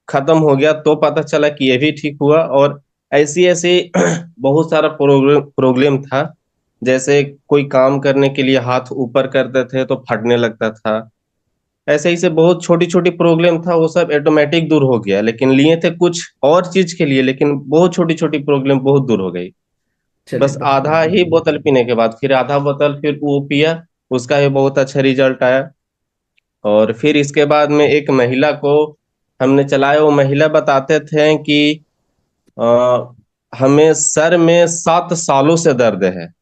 खत्म हो गया, तो पता चला कि ये भी ठीक हुआ। और ऐसी ऐसी बहुत सारा प्रॉब्लम प्रॉब्लम था। जैसे कोई काम करने के लिए हाथ ऊपर करते थे तो फटने लगता था। ऐसे ही से बहुत छोटी छोटी प्रॉब्लम था, वो सब ऑटोमेटिक दूर हो गया। लेकिन लिए थे कुछ और चीज के लिए, लेकिन बहुत छोटी छोटी प्रॉब्लम बहुत दूर हो गई। चलिए बस आधा ही बोतल पीने के बाद फिर आधा बोतल फिर वो पिया, उसका भी बहुत अच्छा रिजल्ट आया। और फिर इसके बाद में एक महिला को हमने चलाया। वो महिला बताते थे कि आ, हमें सर में 7 सालों से दर्द है। जी।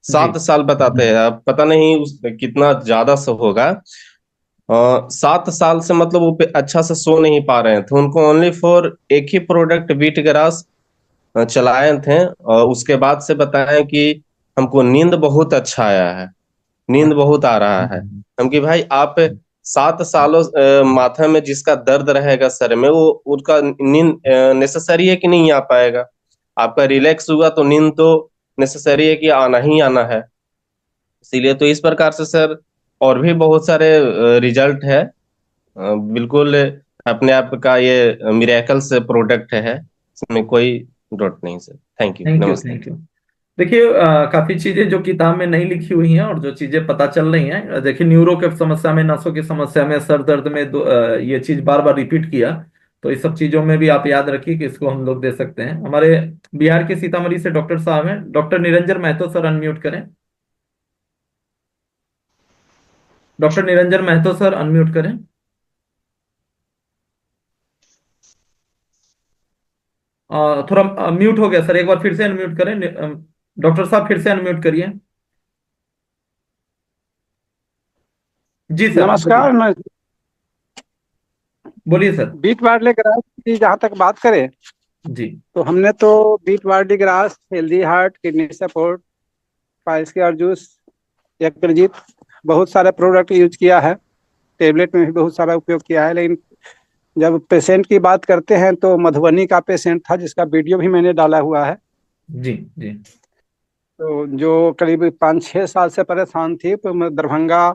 7 साल बताते हैं, अब पता नहीं कितना ज्यादा से होगा। 7 साल से मतलब वो अच्छा से सो नहीं पा रहे थे। उनको ओनली फॉर एक ही प्रोडक्ट वीट ग्रास चलाए थे, और उसके बाद से बताएं कि हमको नींद बहुत अच्छा आया है, नींद बहुत आ रहा है। हम कि भाई आप 7 सालों माथा में जिसका दर्द रहेगा सर में, वो उसका नींद नेसेसरी है कि नहीं आ पाएगा। आपका रिलैक्स हुआ तो नींद तो नेसेसरी है कि आना ही आना है। इसीलिए तो इस प्रकार से सर और भी बहुत सारे रिजल्ट है। बिल्कुल अपने आप का ये मिरेकल्स प्रोडक्ट है, इसमें कोई डाउट नहीं sir. Thank you, thank you, नमस्ते। Thank you. देखिए, काफी चीजें जो किताब में नहीं लिखी हुई हैं और जो चीजें पता चल रही हैं, देखिए न्यूरो के समस्या में, नसों की समस्या में, सर दर्द में ये चीज बार बार रिपीट किया। तो इस सब चीजों में भी आप याद रखिए कि इसको हम लोग दे सकते हैं। हमारे बिहार के सीतामढ़ी से डॉक्टर साहब हैं, doctor Niranjan Mahato sir unmute करें। Doctor Niranjan Mahato sir unmute करें। थोड़ा म्यूट हो गया सर, एक बार फिर से अनम्यूट करें। डॉक्टर साहब फिर से अनम्यूट करिए। जी सर, बोलिए। नमस्कार। मैं बोलिए सर। बीट वार्ले ग्रास की जहाँ तक बात करें जी तो हमने तो beet barley grass, healthy heart, kidney support, piles care juice, यकृजीत, बहुत सारे प्रोडक्ट यूज किया है। टेबलेट में भी बहुत सारा उपयोग किया है। लेकिन जब पेशेंट की बात करते हैं तो मधुबनी का पेशेंट था जिसका वीडियो भी मैंने डाला हुआ है। जी जी। तो जो करीब 5-6 साल से परेशान थी, तो मैं दरभंगा,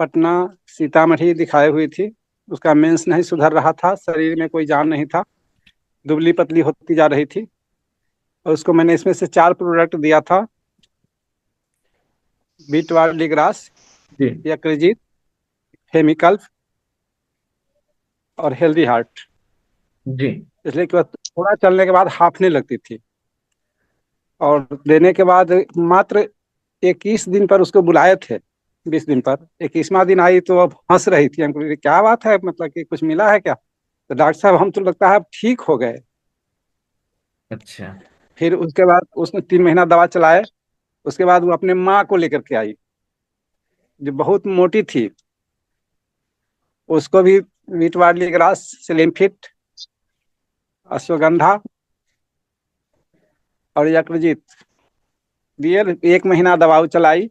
पटना, सीतामढ़ी दिखाई हुई थी। उसका मेंस नहीं सुधर रहा था, शरीर में कोई जान नहीं था, दुबली पतली होती जा रही थी। और उसको मैंने इसमें से 4 प्रोडक्ट दिया था: बीट वार्ली ग्रास, जी यकृजीत, फेमिकल्प और हेल्दी हार्ट। जी। इसलिए कि थोड़ा चलने के बाद हाफने लगती थी। और देने के बाद मात्र 21 दिन पर उसको बुलाए थे। 20 दिन पर 21वां दिन आई तो अब हंस रही थी। हमको क्या बात है, मतलब कि कुछ मिला है क्या? तो डॉक्टर साहब, हम तो लगता है अब ठीक हो गए। अच्छा। फिर उसके बाद उसने 3 महीना दवा चलाए। उसके बाद वो अपने माँ को लेकर के आई जो बहुत मोटी थी। उसको भी वीट वार्ली ग्रास, सिलिमफिट, अश्वगंधा और यकृजीत दिए। 1 महीना दवा चलाई।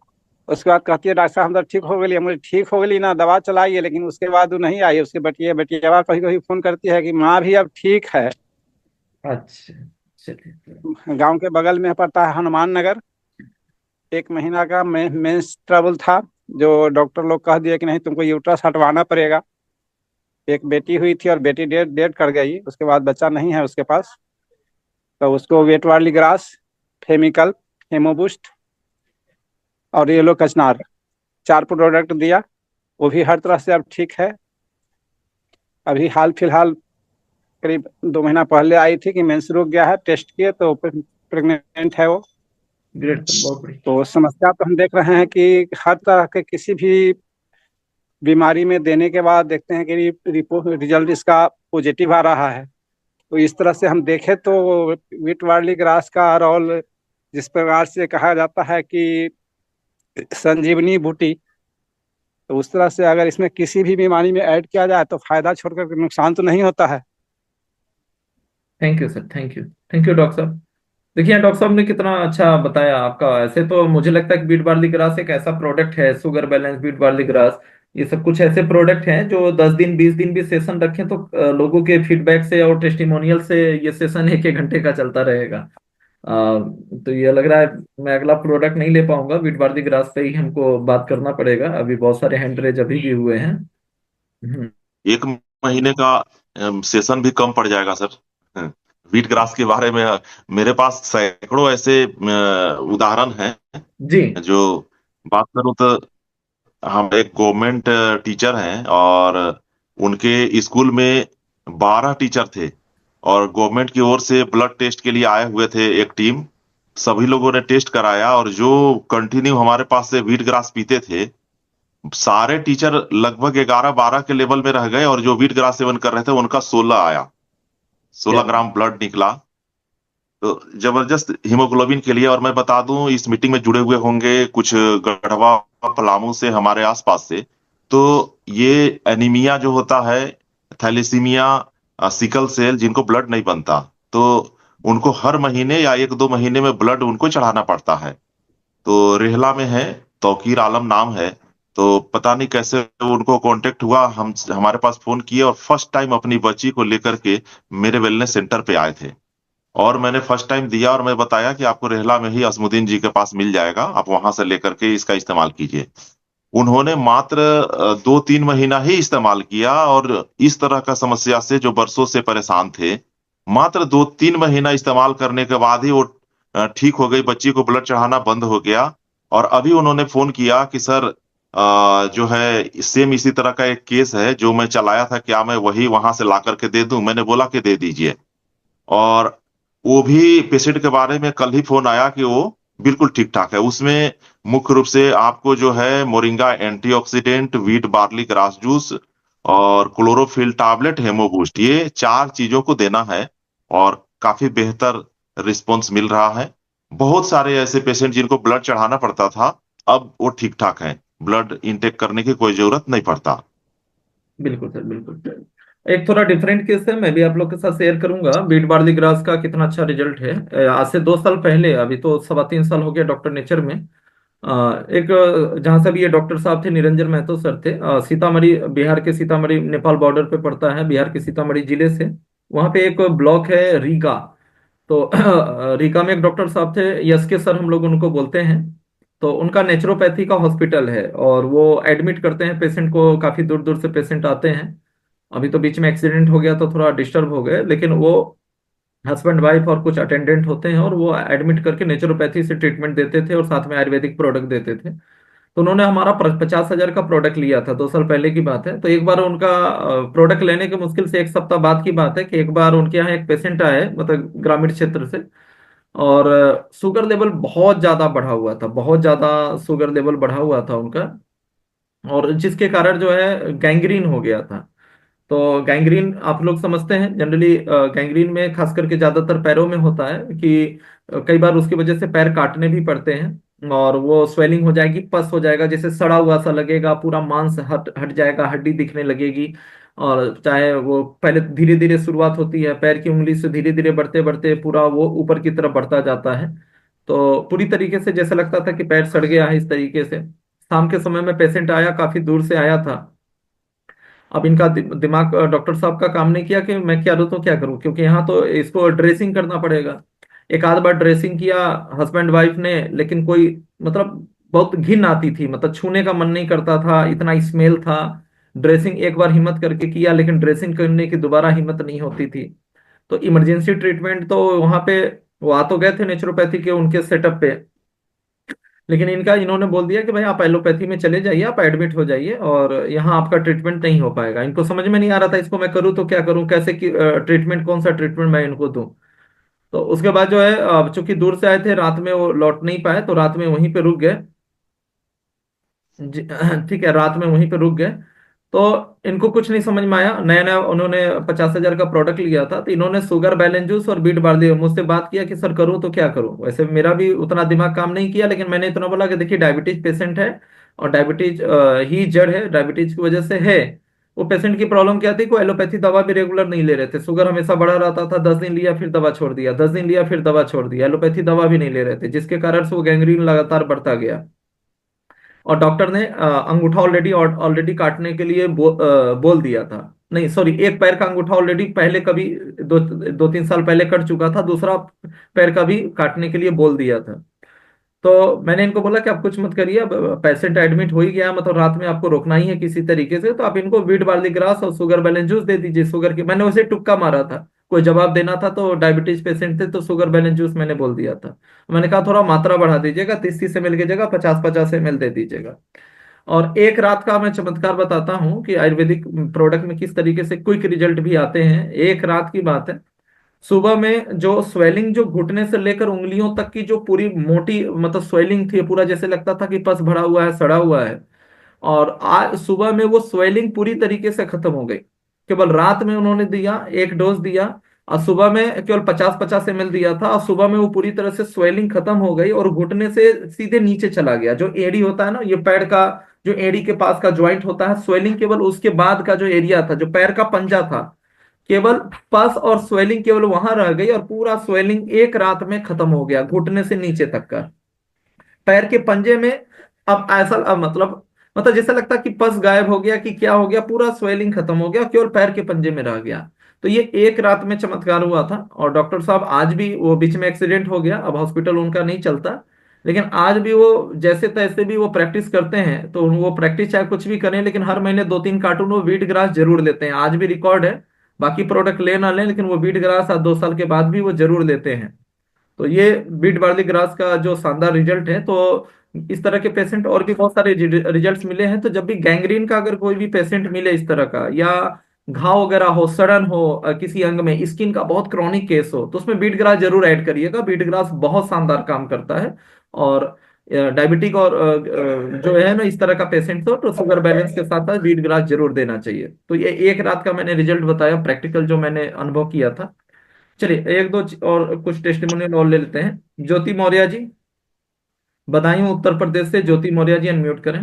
उसके बाद कहती है, डॉक्टर साहब हम तो ठीक हो गई। हम बोले ठीक हो गई ना, दवा चलाई, लेकिन उसके बाद वो नहीं आई। उसके बेटिया कभी कभी फोन करती है कि माँ भी अब ठीक है। अच्छा, चलिए। गांव के बगल में पड़ता है हनुमान नगर। 1 महीना का मेंस ट्रबल था, जो डॉक्टर लोग कह दिए कि नहीं, तुमको यूट्रस हटवाना पड़ेगा। एक बेटी हुई थी और बेटी डेड डेड कर गई। उसके बाद बच्चा नहीं है उसके पास। तो उसको वेट वार्ली ग्रास, फेमिकल, हेमोबूस्ट और येलो कचनार, 4 प्रोडक्ट दिया। वो भी हर तरह से अब ठीक है। अभी हाल फिलहाल करीब 2 महीना पहले आई थी कि मेंस रुक गया है, टेस्ट किए तो प्रेग्नेंट है वो। ग्रेट सर, बहुत बढ़िया। तो समस्या तो हम देख रहे हैं कि हर तरह के किसी भी बीमारी में देने के बाद देखते हैं कि रिपोर्ट रिजल्ट इसका पॉजिटिव आ रहा है। तो इस तरह से हम देखें तो वीट वार्ली ग्रास का रोल, जिस प्रकार से कहा जाता है कि संजीवनी बूटी, तो उस तरह से अगर इसमें किसी भी बीमारी में ऐड किया जाए तो फायदा छोड़कर नुकसान तो नहीं होता है। Thank you sir, thank you. Thank you doctor साहब। देखिए डॉक्टर साहब ने कितना अच्छा बताया आपका। ऐसे तो मुझे लगता है कि बीट बार्ली ग्रास एक ऐसा प्रोडक्ट है, sugar balance, beet barley grass, ये सब कुछ ऐसे प्रोडक्ट हैं जो 10 दिन 20 दिन भी सेशन रखें तो लोगों के फीडबैक से और टेस्टिमोनियल से ये सेशन 1-1 घंटे का चलता रहेगा। तो ये लग रहा है मैं अगला प्रोडक्ट नहीं ले पाऊंगा, बीट बार्ली ग्रास पे ही हमको बात करना पड़ेगा। अभी बहुत सारे हैंड रेज अभी भी हुए हैं। हम्म। 1 महीने का सेशन भी कम पड़ जाएगा सर। व्हीट ग्रास के बारे में मेरे पास सैकड़ों ऐसे उदाहरण हैं। जी जो बात करूं तो हम एक गवर्नमेंट टीचर हैं, और उनके स्कूल में 12 टीचर थे, और गवर्नमेंट की ओर से ब्लड टेस्ट के लिए आए हुए थे एक टीम। सभी लोगों ने टेस्ट कराया, और जो कंटिन्यू हमारे पास से व्हीट ग्रास पीते थे, सारे टीचर लगभग 11-12 के लेवल में रह गए, और जो व्हीट ग्रास सेवन कर रहे थे उनका 16 आया, 16 ग्राम ब्लड निकला। तो जबरदस्त हीमोग्लोबिन के लिए। और मैं बता दूं, इस मीटिंग में जुड़े हुए होंगे कुछ गढ़वा, पलामू से, हमारे आसपास से। तो ये एनीमिया जो होता है, थैलेसीमिया, सिकल सेल, जिनको ब्लड नहीं बनता, तो उनको हर महीने या 1-2 महीने में ब्लड उनको चढ़ाना पड़ता है। तो रेहला में है, तौकीर आलम नाम है। तो पता नहीं कैसे उनको कांटेक्ट हुआ, हम हमारे पास फोन किए, और फर्स्ट टाइम अपनी बच्ची को लेकर के मेरे वेलनेस सेंटर पे आए थे। और मैंने फर्स्ट टाइम दिया, और मैं बताया कि आपको रेहला में ही असमुद्दीन जी के पास मिल जाएगा, आप वहां से लेकर के इसका इस्तेमाल कीजिए। उन्होंने मात्र 2-3 महीना ही इस्तेमाल किया, और इस तरह का समस्या से जो बरसों से परेशान थे, मात्र 2-3 महीना इस्तेमाल करने के बाद ही वो ठीक हो गई, बच्ची को ब्लड चढ़ाना बंद हो गया। और अभी उन्होंने फोन किया कि सर, जो है सेम इसी तरह का एक केस है जो मैं चलाया था, क्या मैं वही वहां से ला करके दे दूं? मैंने बोला कि दे दीजिए। और वो भी पेशेंट के बारे में कल ही फोन आया कि वो बिल्कुल ठीक ठाक है। उसमें मुख्य रूप से आपको जो है moringa antioxidant, wheat barley grass juice और क्लोरोफिल टैबलेट, हेमोबूस्ट, ये 4 चीजों को देना है। और काफी बेहतर रिस्पॉन्स मिल रहा है। बहुत सारे ऐसे पेशेंट जिनको ब्लड चढ़ाना पड़ता था, अब वो ठीक ठाक हैं, ब्लड इंटेक करने की कोई जरूरत नहीं पड़ता। बिल्कुल सर, बिल्कुल। एक थोड़ा डिफरेंट केस है, मैं भी आप लोग के साथ शेयर करूंगा बीट बार्ली ग्रास का कितना अच्छा रिजल्ट है। आज से 2 साल पहले, अभी तो 3.25 साल हो गया डॉक्टर नेचर में। एक जहाँ से भी ये डॉक्टर साहब थे, निरंजन महतो सर थे, सीतामढ़ी, बिहार के सीतामढ़ी नेपाल बॉर्डर पे पड़ता है, बिहार के सीतामढ़ी जिले से। वहाँ पे एक ब्लॉक है रीगा। तो रीगा में एक डॉक्टर साहब थे, यस के सर हम लोग उनको बोलते हैं। तो उनका नेचुरोपैथी का हॉस्पिटल है और वो एडमिट करते हैं पेशेंट को, काफी दूर दूर से पेशेंट आते हैं। अभी तो बीच में एक्सीडेंट हो गया तो थोड़ा डिस्टर्ब हो गए, लेकिन वो हस्बैंड वाइफ और कुछ अटेंडेंट होते हैं और वो एडमिट करके नेचुरोपैथी से ट्रीटमेंट देते थे और साथ में आयुर्वेदिक प्रोडक्ट देते थे। तो उन्होंने हमारा 50,000 का प्रोडक्ट लिया था, 2 साल पहले की बात है। तो एक बार उनका प्रोडक्ट लेने के मुश्किल से 1 सप्ताह बाद की बात है कि एक बार उनके यहाँ एक पेशेंट आए, मतलब ग्रामीण क्षेत्र से। और शुगर लेवल बहुत ज्यादा बढ़ा हुआ था, बहुत ज्यादा शुगर लेवल बढ़ा हुआ था उनका, और जिसके कारण जो है गैंग्रीन हो गया था। तो गैंग्रीन आप लोग समझते हैं जनरली, गैंग्रीन में खास करके ज्यादातर पैरों में होता है कि कई बार उसकी वजह से पैर काटने भी पड़ते हैं और वो स्वेलिंग हो जाएगी, पस हो जाएगा, जैसे सड़ा हुआ सा लगेगा, पूरा मांस हट हट जाएगा, हड्डी दिखने लगेगी। और चाहे वो पहले धीरे धीरे शुरुआत होती है, पैर की उंगली से धीरे धीरे बढ़ते बढ़ते पूरा वो ऊपर की तरफ बढ़ता जाता है। तो पूरी तरीके से जैसा लगता था कि पैर सड़ गया है इस तरीके से। शाम के समय में पेशेंट आया, काफी दूर से आया था। अब इनका दिमाग, डॉक्टर साहब का काम नहीं किया कि मैं क्या करूँ तो क्या करूँ, क्योंकि यहाँ तो इसको ड्रेसिंग करना पड़ेगा। एक आध बार ड्रेसिंग किया हस्बैंड वाइफ ने, लेकिन कोई मतलब बहुत घिन आती थी, मतलब छूने का मन नहीं करता था, इतना स्मेल था। ड्रेसिंग एक बार हिम्मत करके किया, लेकिन ड्रेसिंग करने की दोबारा हिम्मत नहीं होती थी। तो इमरजेंसी ट्रीटमेंट तो वहां पे वो आ तो गए थे नेचुरोपैथी के उनके सेटअप पे, लेकिन इनका इन्होंने बोल दिया कि भाई आप एलोपैथी में चले जाइए, आप एडमिट हो जाइए और यहाँ आपका ट्रीटमेंट नहीं हो पाएगा। इनको समझ में नहीं आ रहा था इसको मैं करूँ तो क्या करूँ, कैसे कि ट्रीटमेंट, कौन सा ट्रीटमेंट मैं इनको दूं। तो उसके बाद जो है, चूंकि दूर से आए थे, रात में वो लौट नहीं पाए तो रात में वहीं पे रुक गए। ठीक है, रात में वहीं पे रुक गए। तो इनको कुछ नहीं समझ में आया, नया नया उन्होंने 50,000 का प्रोडक्ट लिया था। तो इन्होंने शुगर बैलेंस जूस और बीट बार दिया, मुझसे बात किया कि सर करूं तो क्या करूं। वैसे मेरा भी उतना दिमाग काम नहीं किया, लेकिन मैंने इतना बोला कि देखिए डायबिटीज पेशेंट है और डायबिटीज ही जड़ है, डायबिटीज की वजह से है। वो पेशेंट की प्रॉब्लम क्या थी, कोई एलोपैथी दवा भी रेगुलर नहीं ले रहे थे, शुगर हमेशा बढ़ा रहता था, 10 दिन लिया फिर दवा छोड़ दिया, 10 दिन लिया फिर दवा छोड़ दिया, एलोपैथी दवा भी नहीं ले रहे थे, जिसके कारण से वो गैंग्रीन लगातार बढ़ता गया। और डॉक्टर ने अंगूठा ऑलरेडी काटने के लिए बोल दिया था। नहीं सॉरी, एक पैर का अंगूठा ऑलरेडी पहले कभी 2-3 साल पहले कट चुका था, दूसरा पैर का भी काटने के लिए बोल दिया था। तो मैंने इनको बोला कि आप कुछ मत करिए, अब पेशेंट एडमिट हो ही गया, मतलब रात में आपको रोकना ही है किसी तरीके से, तो आप इनको वीट बार्ली ग्रास और शुगर बैलेंस जूस दे दीजिए। शुगर की मैंने उसे तुक्का मारा था, कोई जवाब देना था तो डायबिटीज पेशेंट थे तो शुगर बैलेंस जूस मैंने बोल दिया था। मैंने कहा थोड़ा मात्रा बढ़ा दीजिएगा, 30-30 ml की जगह 50-50 ml दे दीजिएगा। और एक रात का मैं चमत्कार बताता हूँ कि आयुर्वेदिक प्रोडक्ट में किस तरीके से क्विक रिजल्ट भी आते हैं। एक रात की बात है, सुबह में जो स्वेलिंग, जो घुटने से लेकर उंगलियों तक की जो पूरी मोटी मतलब स्वेलिंग थी, पूरा जैसे लगता था कि पस भरा हुआ है, सड़ा हुआ है। और आज सुबह में वो स्वेलिंग पूरी तरीके से खत्म हो गई। केवल रात में उन्होंने दिया, एक डोज दिया, और सुबह में केवल 50-50 ml दिया था, और सुबह में वो पूरी तरह से स्वेलिंग खत्म हो गई और घुटने से सीधे नीचे चला गया। जो एड़ी होता है ना, ये पैर का जो एड़ी के पास का ज्वाइंट होता है, स्वेलिंग केवल उसके बाद का जो एरिया था, जो पैर का पंजा था, केवल पस और स्वेलिंग केवल वहां रह गई, और पूरा स्वेलिंग एक रात में खत्म हो गया, घुटने से नीचे तक का। पैर के पंजे में अब ऐसा मतलब जैसा लगता कि पस गायब हो गया कि क्या हो गया, पूरा स्वेलिंग खत्म हो गया, केवल पैर के पंजे में रह गया। तो ये एक रात में चमत्कार हुआ था। और डॉक्टर साहब आज भी, वो बीच में एक्सीडेंट हो गया, अब हॉस्पिटल उनका नहीं चलता, लेकिन आज भी वो जैसे तैसे भी वो प्रैक्टिस करते हैं। तो वो प्रैक्टिस चाहे कुछ भी करें, लेकिन हर महीने 2-3 कार्टून वो वीट ग्रास जरूर लेते हैं, आज भी रिकॉर्ड है। बाकी प्रोडक्ट ले ना लें, लेकिन वो वीट ग्रास आज 2 साल के बाद भी वो जरूर लेते हैं। तो ये बीट बार्ली ग्रास का जो शानदार रिजल्ट है। तो इस तरह के पेशेंट और भी बहुत सारे रिजल्ट्स मिले हैं। तो जब भी गैंग्रीन का अगर कोई भी पेशेंट मिले इस तरह का, या घाव वगैरह हो, सड़न हो किसी अंग में, स्किन का बहुत क्रॉनिक केस हो, तो उसमें बीट ग्रास जरूर ऐड करिएगा। बीट ग्रास बहुत शानदार काम करता है। और डायबिटिक और जो है ना इस तरह का पेशेंट हो, तो शुगर बैलेंस के साथ साथ बीट ग्रास जरूर देना चाहिए। तो ये एक रात का मैंने रिजल्ट बताया, प्रैक्टिकल जो मैंने अनुभव किया था। चलिए एक दो और कुछ टेस्टिमोनियल और ले लेते हैं। ज्योति मौर्य जी, बदायूं उत्तर प्रदेश से ज्योति मौर्य जी, अनम्यूट करें।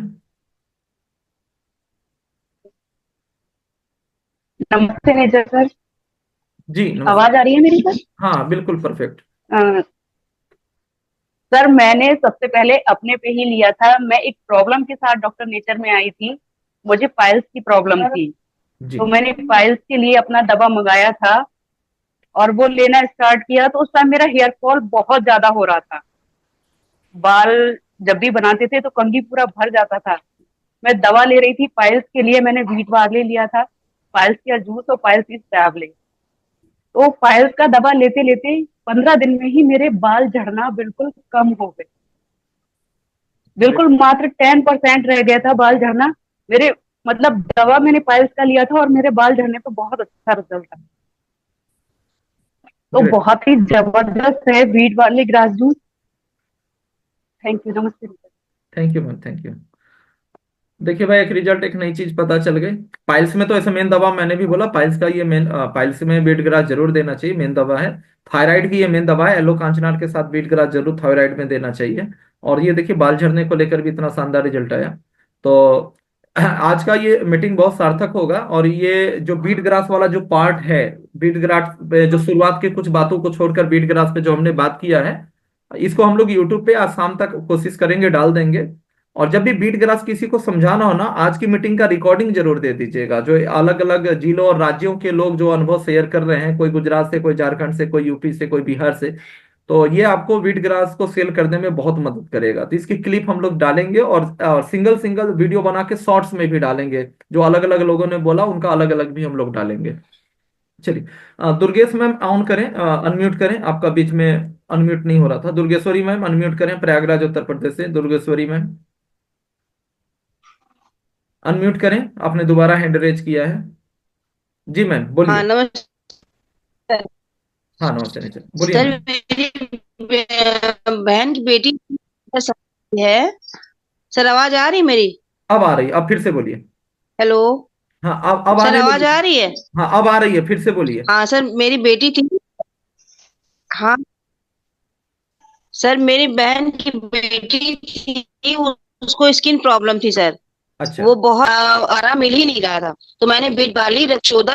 नमस्ते नेचर सर। जी नमस्ते। आवाज आ रही है मेरी सर? हाँ बिल्कुल परफेक्ट। अ, सर मैंने सबसे पहले अपने पे ही लिया था। मैं एक प्रॉब्लम के साथ डॉक्टर नेचर में आई थी। मुझे पाइल्स की प्रॉब्लम थी, जी तो मैंने पाइल्स के लिए अपना दवा मंगाया था और वो लेना स्टार्ट किया। तो उस टाइम मेरा हेयर फॉल बहुत ज्यादा हो रहा था। बाल जब भी बनाते थे तो कंघी पूरा भर जाता था। मैं दवा ले रही थी पाइल्स के लिए, मैंने वीट बार्ले लिया था, पाइल्स का जूस और पाइल्स की टैबलेट। तो पाइल्स का दवा लेते लेते 15 दिन में ही मेरे बाल झड़ना बिल्कुल कम हो गए। बिल्कुल मात्र 10% रह गया था बाल झड़ना मेरे। मतलब दवा मैंने पाइल्स का लिया था और मेरे बाल झड़ने पे बहुत अच्छा रिजल्ट था। तो ग्रेट। बहुत ही जबरदस्त है वीट वाले ग्रास जूस। थैंक यू, नमस्ते। Thank you ma'am, thank you. देखिए भाई, एक रिजल्ट, एक नई चीज पता चल गई। पाइल्स में तो ऐसे मेन दवा मैंने भी बोला, पाइल्स का ये मेन, पाइल्स में बीट ग्रास जरूर देना चाहिए, मेन दवा है। थायराइड की ये मेन दवा है, एलो कांचनार के साथ बीट ग्रास जरूर थायराइड में देना चाहिए। और ये देखिए बाल झड़ने को लेकर भी इतना शानदार रिजल्ट आया। तो आज का ये मीटिंग बहुत सार्थक होगा। और ये जो बीट ग्रास वाला जो पार्ट है, बीट ग्रास पे जो शुरुआत की कुछ बातों को छोड़कर बीट ग्रास पे जो हमने बात किया है, इसको हम लोग यूट्यूब पे आज शाम तक कोशिश करेंगे, डाल देंगे। और जब भी बीट ग्रास किसी को समझाना हो ना, आज की मीटिंग का रिकॉर्डिंग जरूर दे दीजिएगा। जो अलग अलग जिलों और राज्यों के लोग जो अनुभव शेयर कर रहे हैं, कोई गुजरात से, कोई झारखंड से, कोई यूपी से, कोई बिहार से, तो ये आपको बीट ग्रास को सेल करने में बहुत मदद करेगा। तो इसकी क्लिप हम लोग डालेंगे और सिंगल सिंगल वीडियो बना के शॉर्ट्स में भी डालेंगे। जो अलग अलग लोगों ने बोला उनका अलग अलग भी हम लोग डालेंगे। चलिए दुर्गेश मैम ऑन करें, अनम्यूट करें, आपका बीच में अनम्यूट नहीं हो रहा था। दुर्गेश्वरी मैम अनम्यूट करें, प्रयागराज उत्तर प्रदेश से दुर्गेश्वरी मैम अनम्यूट करें, आपने दोबारा हैंड रेज किया है। जी मैम हाँ बोलिए। नमस्ते हाँ नमस्ते नीचे बोलिए सर। मैम। मेरी बहन की बेटी है सर। आवाज आ रही मेरी? अब आ रही है, अब फिर से बोलिए। हेलो हाँ अब सर, आने आवाज लगी। आ रही है? हाँ अब आ रही है, फिर से बोलिए। हाँ सर, मेरी बेटी थी। हाँ सर, मेरी बहन की बेटी थी, उसको स्किन प्रॉब्लम थी सर। अच्छा। वो बहुत आराम मिल ही नहीं रहा था। तो मैंने बीट बाली रक्षोदा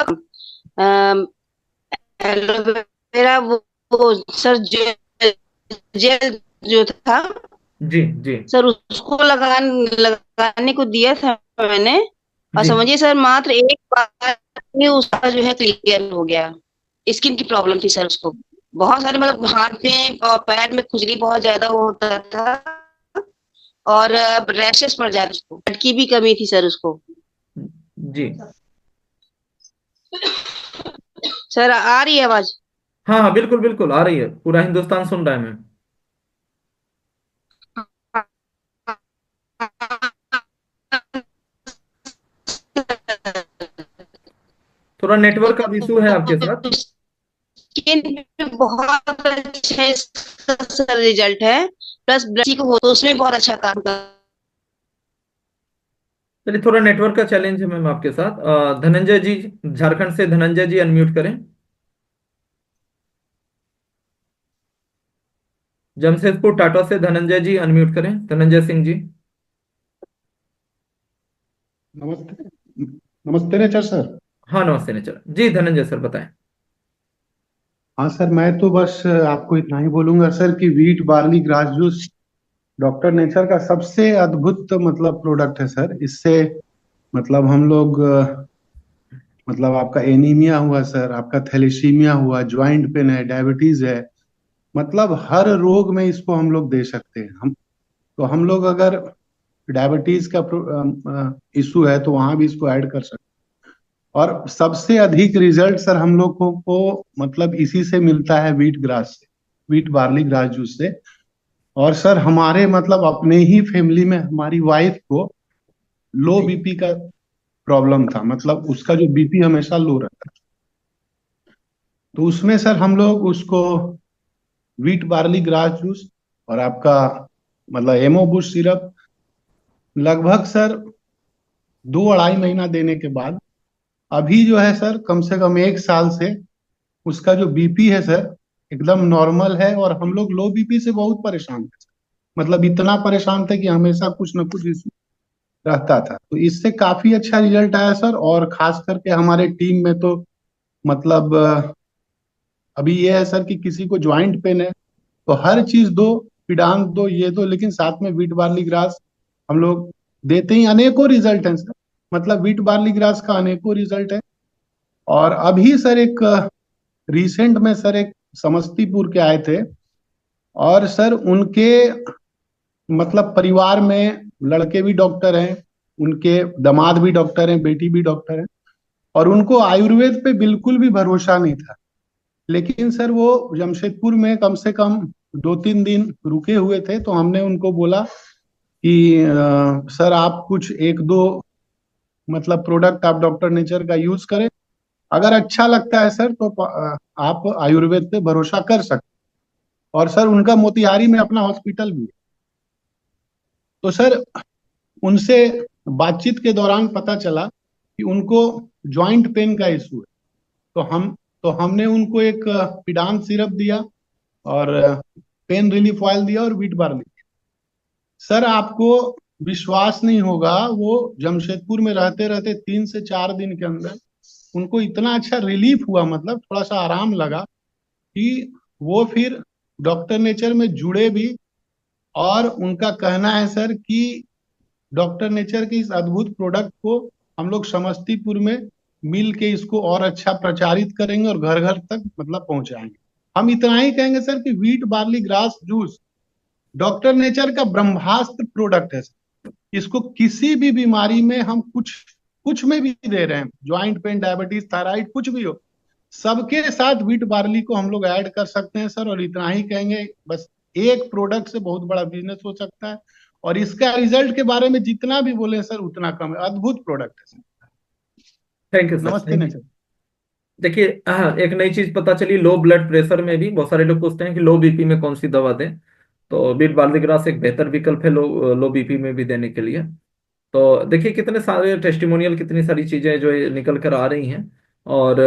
एलोवेरा वो सर जेल जो था जी जी सर, उसको लगाने को दिया था मैंने। और जी। समझिए सर, मात्र एक बार में उसका जो है क्लियर हो गया। स्किन की प्रॉब्लम थी सर उसको। बहुत सारे मतलब हाथ में और पैर में खुजली बहुत ज्यादा होता था और रैशेस पड़ जाते उसको। ब्लड की भी कमी थी सर उसको। जी सर आ रही है आवाज? हाँ हाँ बिल्कुल बिल्कुल आ रही है, पूरा हिंदुस्तान सुन रहा है मैम। थोड़ा नेटवर्क का इशू है आपके साथ। स्किन पे बहुत अच्छा इसका सर रिजल्ट है। प्लस ब्लड को हो तो उसमें बहुत अच्छा काम कर। चलिए थोड़ा नेटवर्क का चैलेंज है मैम आपके साथ। धनंजय जी, झारखंड से धनंजय जी अनम्यूट करें। जमशेदपुर टाटा से धनंजय जी अनम्यूट करें, धनंजय सिंह जी। नमस्ते। नमस्ते नेचर सर। हाँ नमस्ते नेचर जी, धनंजय सर बताएं। हाँ सर, मैं तो बस आपको इतना ही बोलूंगा सर कि wheat barley grass juice doctor nature का सबसे अद्भुत मतलब प्रोडक्ट है सर। इससे मतलब हम लोग मतलब आपका एनीमिया हुआ सर, आपका थैलेसीमिया हुआ, ज्वाइंट पेन है, डायबिटीज है, मतलब हर रोग में इसको हम लोग दे सकते हैं। हम लोग अगर डायबिटीज का इशू है तो वहां भी इसको ऐड कर सकते हैं। और सबसे अधिक रिजल्ट सर हम लोग को मतलब इसी से मिलता है, वीट ग्रास से, वीट बार्ली ग्रास जूस से। और सर हमारे मतलब अपने ही फैमिली में हमारी वाइफ को लो जी बीपी का प्रॉब्लम था, मतलब उसका जो बीपी हमेशा लो रहता। तो उसमें सर हम लोग उसको वीट बार्ली ग्रास जूस और आपका मतलब एमोबूस्ट सिरप लगभग सर 2 अढ़ाई महीना देने के बाद अभी जो है सर कम से कम 1 साल से उसका जो बीपी है सर एकदम नॉर्मल है, और हम लोग लो बीपी से बहुत परेशान थे। मतलब इतना परेशान थे कि हमेशा कुछ ना कुछ इशू रहता था। तो इससे काफी अच्छा रिजल्ट आया सर, और खास करके हमारे टीम में तो मतलब अभी ये है सर कि किसी को ज्वाइंट पेन है तो हर चीज दो, पिडांत दो, ये दो, लेकिन साथ में वीट बार्ली ग्रास हम लोग देते ही। अनेकों रिजल्ट हैं सर, मतलब वीट बार्ली ग्रास का अनेकों रिजल्ट है। और अभी सर एक रिसेंट में सर एक समस्तीपुर के आए थे, और सर उनके मतलब परिवार में लड़के भी डॉक्टर हैं, उनके दामाद भी डॉक्टर हैं, बेटी भी डॉक्टर है, और उनको आयुर्वेद पे बिल्कुल भी भरोसा नहीं था। लेकिन सर वो जमशेदपुर में कम से कम 2-3 दिन रुके हुए थे, तो हमने उनको बोला कि सर आप कुछ एक दो मतलब प्रोडक्ट आप डॉक्टर नेचर का यूज करें, अगर अच्छा लगता है सर तो आप आयुर्वेद पे भरोसा कर सकते। और सर उनका मोतिहारी में अपना हॉस्पिटल भी है। तो सर उनसे बातचीत के दौरान पता चला कि उनको जॉइंट पेन का इशू है। तो हमने उनको एक पिडान सिरप दिया, और पेन रिलीफ ऑयल दिया, और वीट बार दिया। सर आपको विश्वास नहीं होगा, वो जमशेदपुर में रहते रहते 3 से 4 दिन के अंदर उनको इतना अच्छा रिलीफ हुआ, मतलब थोड़ा सा आराम लगा, कि वो फिर डॉक्टर नेचर में जुड़े भी। और उनका कहना है सर कि डॉक्टर नेचर के इस अद्भुत प्रोडक्ट को हम लोग समस्तीपुर में मिल के इसको और अच्छा प्रचारित करेंगे और घर घर तक मतलब पहुंचाएंगे। हम इतना ही कहेंगे सर कि wheat barley grass juice doctor nature का ब्रह्मास्त्र प्रोडक्ट है सर। इसको किसी भी बीमारी में हम कुछ कुछ में भी दे रहे हैं, ज्वाइंट पेन, डायबिटीज, थायराइड, कुछ भी हो, सबके साथ वीट बार्ली को हम लोग ऐड कर सकते हैं सर। और इतना ही कहेंगे, बस एक प्रोडक्ट से बहुत बड़ा बिजनेस हो सकता है। और इसका रिजल्ट के बारे में जितना भी बोले सर उतना कम है, अद्भुत प्रोडक्ट है सर। थैंक यू सर, नमस्ते थैंक यू। नेचर। देखिए, हाँ, एक नई चीज पता चली, लो ब्लड प्रेशर में भी बहुत सारे लोग पूछते हैं कि लो बीपी में कौन सी दवा दें। तो बीट बार्लीग्रास एक बेहतर विकल्प है लो लो बीपी में भी देने के लिए। तो देखिए कितने सारे टेस्टिमोनियल, कितनी सारी चीजें जो ये निकल कर आ रही हैं। और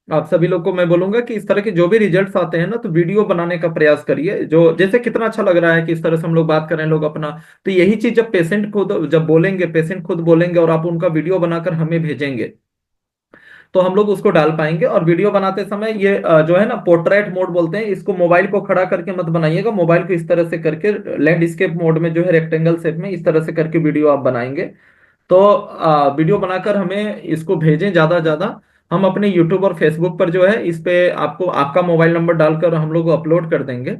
आप सभी लोग को मैं बोलूंगा कि इस तरह के जो भी रिजल्ट्स आते हैं ना, तो वीडियो बनाने का प्रयास करिए। जो जैसे कितना अच्छा लग रहा है कि इस तरह से हम लोग बात कर रहे हैं लोग अपना। तो यही चीज जब पेशेंट खुद जब बोलेंगे, पेशेंट खुद बोलेंगे और आप उनका वीडियो बनाकर हमें भेजेंगे, तो हम लोग उसको डाल पाएंगे। और वीडियो बनाते समय ये जो है ना, पोर्ट्रेट मोड बोलते हैं इसको, मोबाइल को खड़ा करके मत बनाइएगा, मोबाइल को इस तरह से करके लैंडस्केप मोड में जो है रेक्टेंगल शेप में इस तरह से करके वीडियो आप बनाएंगे। तो वीडियो बनाकर हमें इसको भेजें ज्यादा ज्यादा। हम अपने यूट्यूब और फेसबुक पर जो है इस पे आपको आपका मोबाइल नंबर डालकर हम लोग अपलोड कर देंगे।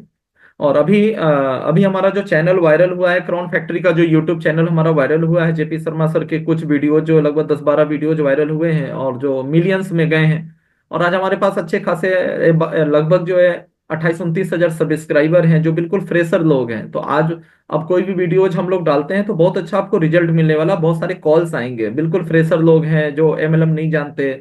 और अभी हमारा जो चैनल वायरल हुआ है, क्राउन फैक्ट्री का जो यूट्यूब चैनल हमारा वायरल हुआ है, जेपी शर्मा सर के कुछ वीडियो जो लगभग 10-12 वीडियो जो वायरल हुए हैं और जो मिलियंस में गए हैं। और आज हमारे पास अच्छे खासे लगभग जो है 28-29 हजार सब्सक्राइबर हैं, जो बिल्कुल फ्रेशर लोग हैं। तो आज अब कोई भी वीडियोज हम लोग डालते हैं तो बहुत अच्छा आपको रिजल्ट मिलने वाला, बहुत सारे कॉल्स आएंगे, बिल्कुल फ्रेशर लोग हैं जो एमएलएम नहीं जानते।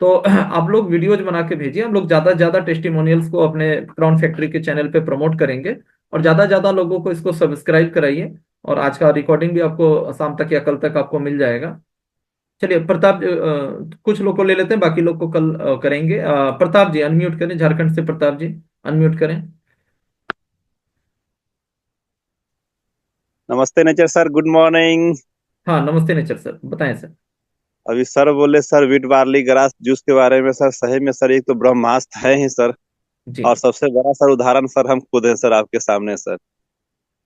तो आप लोग वीडियोज बना के भेजिए, हम लोग ज्यादा से ज्यादा टेस्टिमोनियल्स को अपने क्राउन फैक्ट्री के चैनल पे प्रमोट करेंगे। और ज्यादा से ज्यादा लोगों को इसको सब्सक्राइब कराइए। और आज का रिकॉर्डिंग भी आपको शाम तक या कल तक आपको मिल जाएगा। चलिए प्रताप, कुछ लोग को ले लेते हैं, बाकी लोग को कल करेंगे। प्रताप जी अनम्यूट करें, झारखंड से प्रताप जी अनम्यूट करें। नमस्ते नेचर सर, गुड मॉर्निंग। हाँ नमस्ते नेचर सर, बताएं सर। अभी सर बोले sir wheat barley grass juice के बारे में। सर सही में सर एक तो ब्रह्मास्त्र है ही सर, जी और सबसे बड़ा सर उदाहरण सर हम खुद हैं सर आपके सामने सर।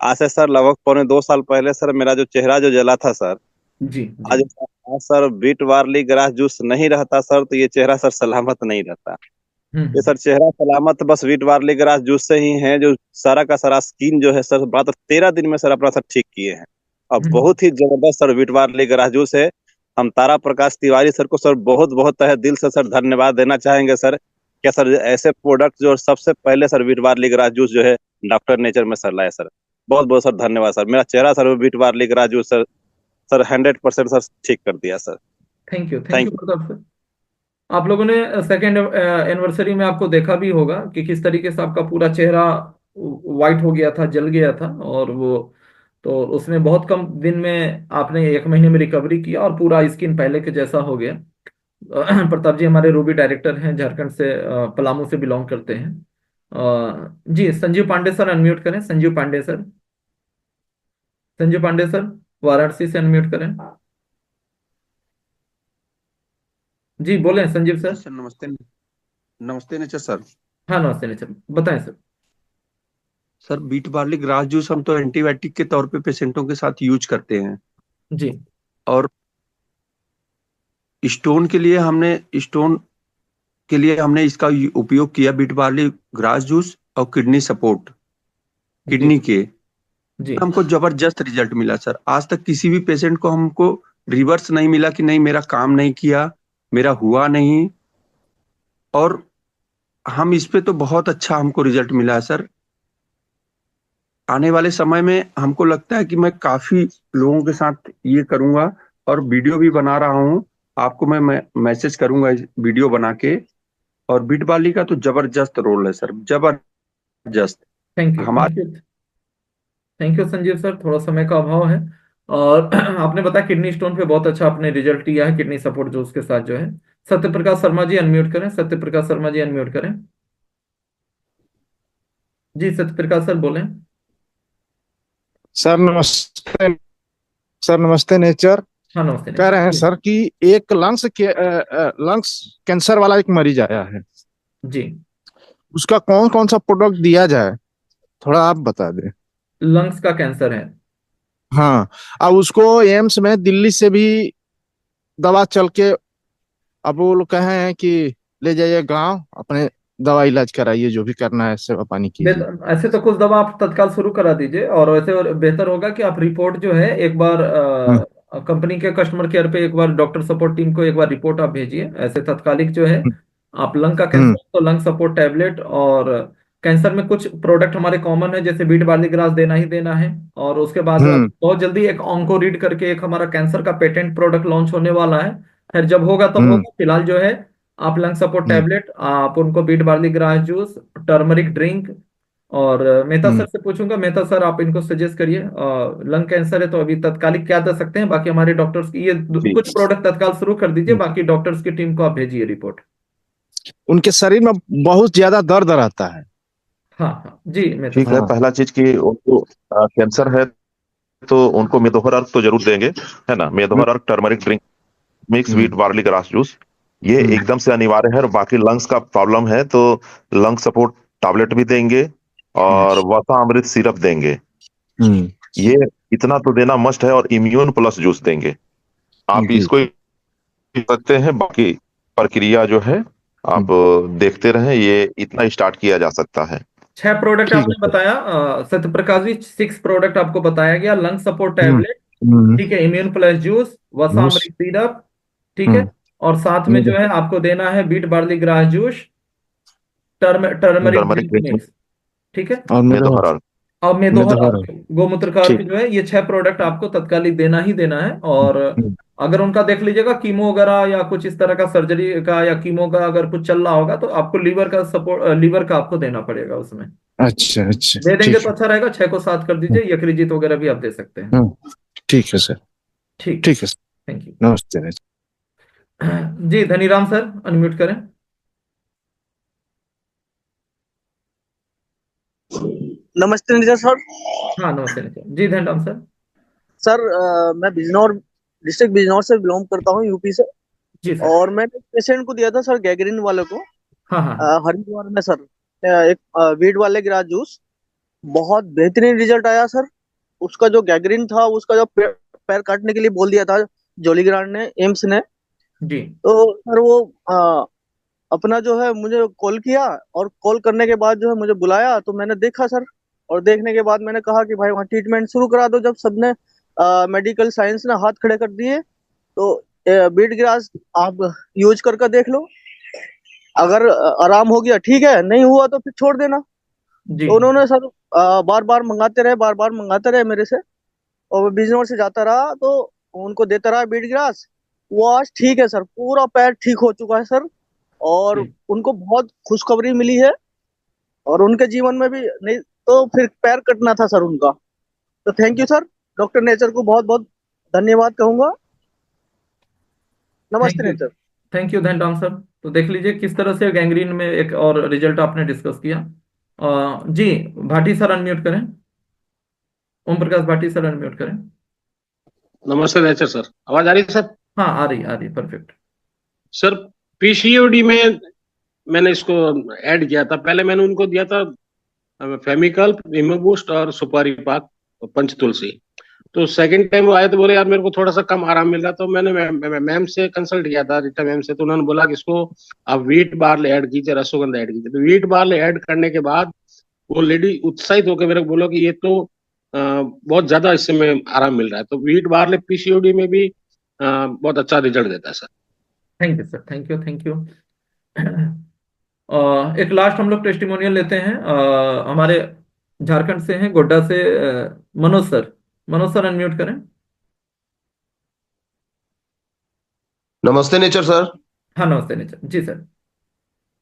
आज से सर लगभग 2.25 साल पहले सर मेरा जो चेहरा जो जला था सर, जी आज जी। आज sir wheat barley grass juice नहीं रहता सर तो ये चेहरा सर सलामत नहीं रहता। ये हम्म सर चेहरा सलामत बस वीट बार्ली ग्रास जूस से ही है, जो सारा का सारा स्किन जो है सर मात्र 13 दिन में सर अपना सर ठीक किए हैं। और हम्म बहुत ही जबरदस्त sir wheat barley grass juice है। हम तारा प्रकाश तिवारी सर को सर बहुत बहुत तहे दिल से सर धन्यवाद देना चाहेंगे सर। क्या सर ऐसे प्रोडक्ट जो सबसे पहले sir wheat barley grass juice जो है डॉक्टर नेचर में सर लाए सर। बहुत बहुत सर धन्यवाद सर। मेरा चेहरा sir wheat barley grass juice sir sir 100% sir ठीक कर दिया sir. Thank you thank you. Pratap sir. आप लोगों ने सेकेंड एनिवर्सरी में आपको देखा भी होगा कि किस तरीके से आपका पूरा चेहरा वाइट हो गया था, जल गया था। और वो तो उसमें बहुत कम दिन में आपने 1 महीने में रिकवरी किया और पूरा स्किन पहले के जैसा हो गया। प्रताप जी हमारे रूबी डायरेक्टर हैं, झारखंड से, पलामू से बिलोंग करते हैं। जी संजीव पांडे सर अनम्यूट करें, संजीव पांडे सर, संजीव पांडे सर वाराणसी से अनम्यूट करें। जी बोलें संजीव जी सर। सर, नमस्ते। नमस्ते नेचर सर। हाँ नमस्ते निचर, बताएं sir. Sir beet barley grass juice हम तो एंटीबायोटिक के तौर पे पेशेंटों के साथ यूज करते हैं। जी और स्टोन के लिए हमने इसका उपयोग किया, बीट बार्ली ग्रास जूस और किडनी सपोर्ट, जी किडनी के जी हमको जबरदस्त रिजल्ट मिला सर। आज तक किसी भी पेशेंट को हमको रिवर्स नहीं मिला कि नहीं मेरा काम नहीं किया, मेरा हुआ नहीं। और हम इस पे तो बहुत अच्छा हमको रिजल्ट मिला है सर। आने वाले समय में हमको लगता है कि मैं काफी लोगों के साथ ये करूंगा और वीडियो भी बना रहा हूँ। आपको मैं मैसेज करूंगा इस वीडियो बना के। और बीट बाली का तो जबरदस्त रोल है सर, जबरदस्त। थैंक यू, हमारे थैंक यू संजीव सर, थोड़ा समय का अभाव है। और आपने बताया किडनी स्टोन पे बहुत अच्छा आपने रिजल्ट दिया है किडनी सपोर्ट जो उसके साथ जो है। सत्य प्रकाश शर्मा जी अनम्यूट करें, सत्य प्रकाश शर्मा जी अनम्यूट करें। जी सत्य प्रकाश सर बोलें। सर नमस्ते। सर नमस्ते नेचर। हाँ नमस्ते कह रहे हैं जी। सर कि एक लंग्स कैंसर वाला एक मरीज आया है, जी उसका कौन कौन सा प्रोडक्ट दिया जाए, थोड़ा आप बता दें। लंग्स का कैंसर है। हाँ, अब उसको एम्स में दिल्ली से भी दवा चल के, अब वो लोग कहे हैं कि ले जाइए गांव अपने, दवा इलाज कराइए, जो भी करना है सेवा पानी कीजिए। ऐसे तो कुछ दवा आप तत्काल शुरू करा दीजिए, और वैसे और बेहतर होगा कि आप रिपोर्ट जो है एक बार हम्म कंपनी के कस्टमर केयर पे एक बार डॉक्टर सपोर्ट टीम को एक बार रिपोर्ट आप भेजिए। ऐसे तत्कालिक जो है आप लंग का हम्म कैंसर तो लंग सपोर्ट टैबलेट, और कैंसर में कुछ प्रोडक्ट हमारे कॉमन है जैसे बीट बार्ली ग्रास देना ही देना है। और उसके बाद हम्म बहुत जल्दी एक ऑन्कोरीड करके एक हमारा कैंसर का पेटेंट प्रोडक्ट लॉन्च होने वाला है। फिर जब होगा तब हम्म होगा, फिलहाल जो है आप लंग सपोर्ट हम्म टैबलेट, आप उनको beet barley grass juice, turmeric drink, और मेहता हम्म सर से पूछूंगा, मेहता सर आप इनको सजेस्ट करिए। लंग कैंसर है तो अभी तत्कालिक क्या दे सकते हैं, बाकी हमारे डॉक्टर्स की ये जी कुछ प्रोडक्ट तत्काल शुरू कर दीजिए, बाकी डॉक्टर्स की टीम को आप भेजिए रिपोर्ट। उनके शरीर में बहुत ज्यादा दर्द रहता है। हाँ हाँ जी मेहता ठीक सर। है, हाँ। पहला चीज कि उनको कैंसर है तो उनको मेदोहर अर्क तो जरूर देंगे, है ना। हम्म मेदोहर अर्क टर्मरिक ड्रिंक मिक्स हम्म वीट बार्ली ग्रास जूस, ये हम्म एकदम से अनिवार्य है। और बाकी लंग्स का प्रॉब्लम है तो लंग सपोर्ट टैबलेट भी देंगे और वसा अमृत सिरप देंगे। हम्म, ये इतना तो देना मस्ट है। और इम्यून प्लस जूस देंगे। आप जी इसको ही सकते हैं, बाकी प्रक्रिया जो है आप देखते रहें। ये इतना स्टार्ट किया जा सकता है। 6 प्रोडक्ट ठीक है आपने सर। बताया, सत्य प्रकाश जी 6 प्रोडक्ट आपको बताया गया, लंग सपोर्ट हम्म टैबलेट, हम्म ठीक है, इम्यून प्लस जूस, वसा जूस। अमृत सिरप, ठीक है, हम्म और साथ में जो है आपको देना है beet barley grass juice, turmeric turmeric drink drink mix, ठीक है, और मेदोहर अर्क। और में दोहर मेदोहर। अर्क, गोमूत्र का अर्क ठीक। जो है, ये 6 प्रोडक्ट आपको तत्कालिक देना ही देना है। और हम्म, अगर उनका देख लीजिएगा कीमो वगैरह या कुछ इस तरह का सर्जरी का या कीमो का अगर कुछ चल रहा होगा तो आपको लीवर का सपोर्ट, लीवर का आपको देना पड़ेगा उसमें। अच्छा अच्छा दे देंगे ठीक तो है। अच्छा रहेगा, 6 को 7 कर हम्म दीजिए, यकृजीत वगैरह भी आप दे सकते हैं। ठीक है सर। ठीक, ठीक है सर। Thank you. नमस्ते नेचर। जी धनीराम सर अनम्यूट करें। नमस्ते नितिन सर। हाँ नमस्ते नितिन जी, धनीराम सर। सर मैं बिजनौर डिस्ट्रिक्ट बिजनौर से बिलोंग करता हूँ, यूपी से। जी सर। और मैंने एक पेशेंट को दिया था सर, गैंग्रीन वाले को, हाँ हाँ हरिद्वार में सर। एक वीट वाले ग्रास जूस, बहुत बेहतरीन रिजल्ट आया सर। उसका जो गैंग्रीन था, उसका जो पैर काटने के लिए बोल दिया था जॉलीग्रांट ने, एम्स ने। जी तो सर वो अपना जो है मुझे कॉल किया, और कॉल करने के बाद जो है मुझे बुलाया, तो मैंने देखा सर। और देखने के बाद मैंने कहा कि भाई वहाँ ट्रीटमेंट शुरू करा दो। जब सबने मेडिकल साइंस ने हाथ खड़े कर दिए, तो बीट ग्रास आप यूज करके देख लो। अगर आराम हो गया ठीक है, नहीं हुआ तो फिर छोड़ देना। जी तो उन्होंने सर बार बार मंगाते रहे, बार बार मंगाते रहे मेरे से। और मैं बिजनौर से जाता रहा तो उनको देता रहा बीट ग्रास। वो आज ठीक है सर, पूरा पैर ठीक हो चुका है सर। और जी उनको बहुत खुशखबरी मिली है। और उनके जीवन में भी नहीं तो फिर पैर कटना था सर उनका। तो thank you sir, doctor Nature को बहुत बहुत धन्यवाद कहूंगा। थैंक नमस्ते you, Nature. Thank you Dhanram sir. तो देख लीजिए किस तरह से गैंग्रीन में एक और रिजल्ट आपने डिस्कस किया। जी, भाटी सर अनम्यूट करें। ओम प्रकाश भाटी सर अनम्यूट करें। नमस्ते नेचर सर, आवाज आ रही है सर? हाँ, आ रही परफेक्ट। सर, पीसीओडी में मैंने इसको ऐड किया था। पहले मैंने उनको दिया था फेमिकल, इमोबूस्ट और सुपारी पाक और पंच तुलसी। तो सेकंड टाइम वो आए तो बोले यार मेरे को थोड़ा सा कम आराम मिल रहा। तो मैंने मैम से कंसल्ट किया था, रीटा मैम से। तो उन्होंने बोला कि इसको आप व्हीट बार्ले ऐड कीजिए, रसोगंधा ऐड कीजिए। तो व्हीट बार्ले ऐड करने के बाद वो लेडी उत्साहित होकर मेरे को बोला कि ये तो बहुत ज्यादा इससे में आराम मिल रहा है। तो व्हीट बार्ले पीसीओडी में भी बहुत अच्छा रिजल्ट देता है sir. Thank you sir, thank you, thank you. एक लास्ट हम लोग टेस्टिमोनियल लेते हैं। हमारे झारखंड से हैं, गोड्डा से Manoj sir. Manoj sir unmute करें। नमस्ते नेचर सर। हाँ, नमस्ते नेचर जी सर।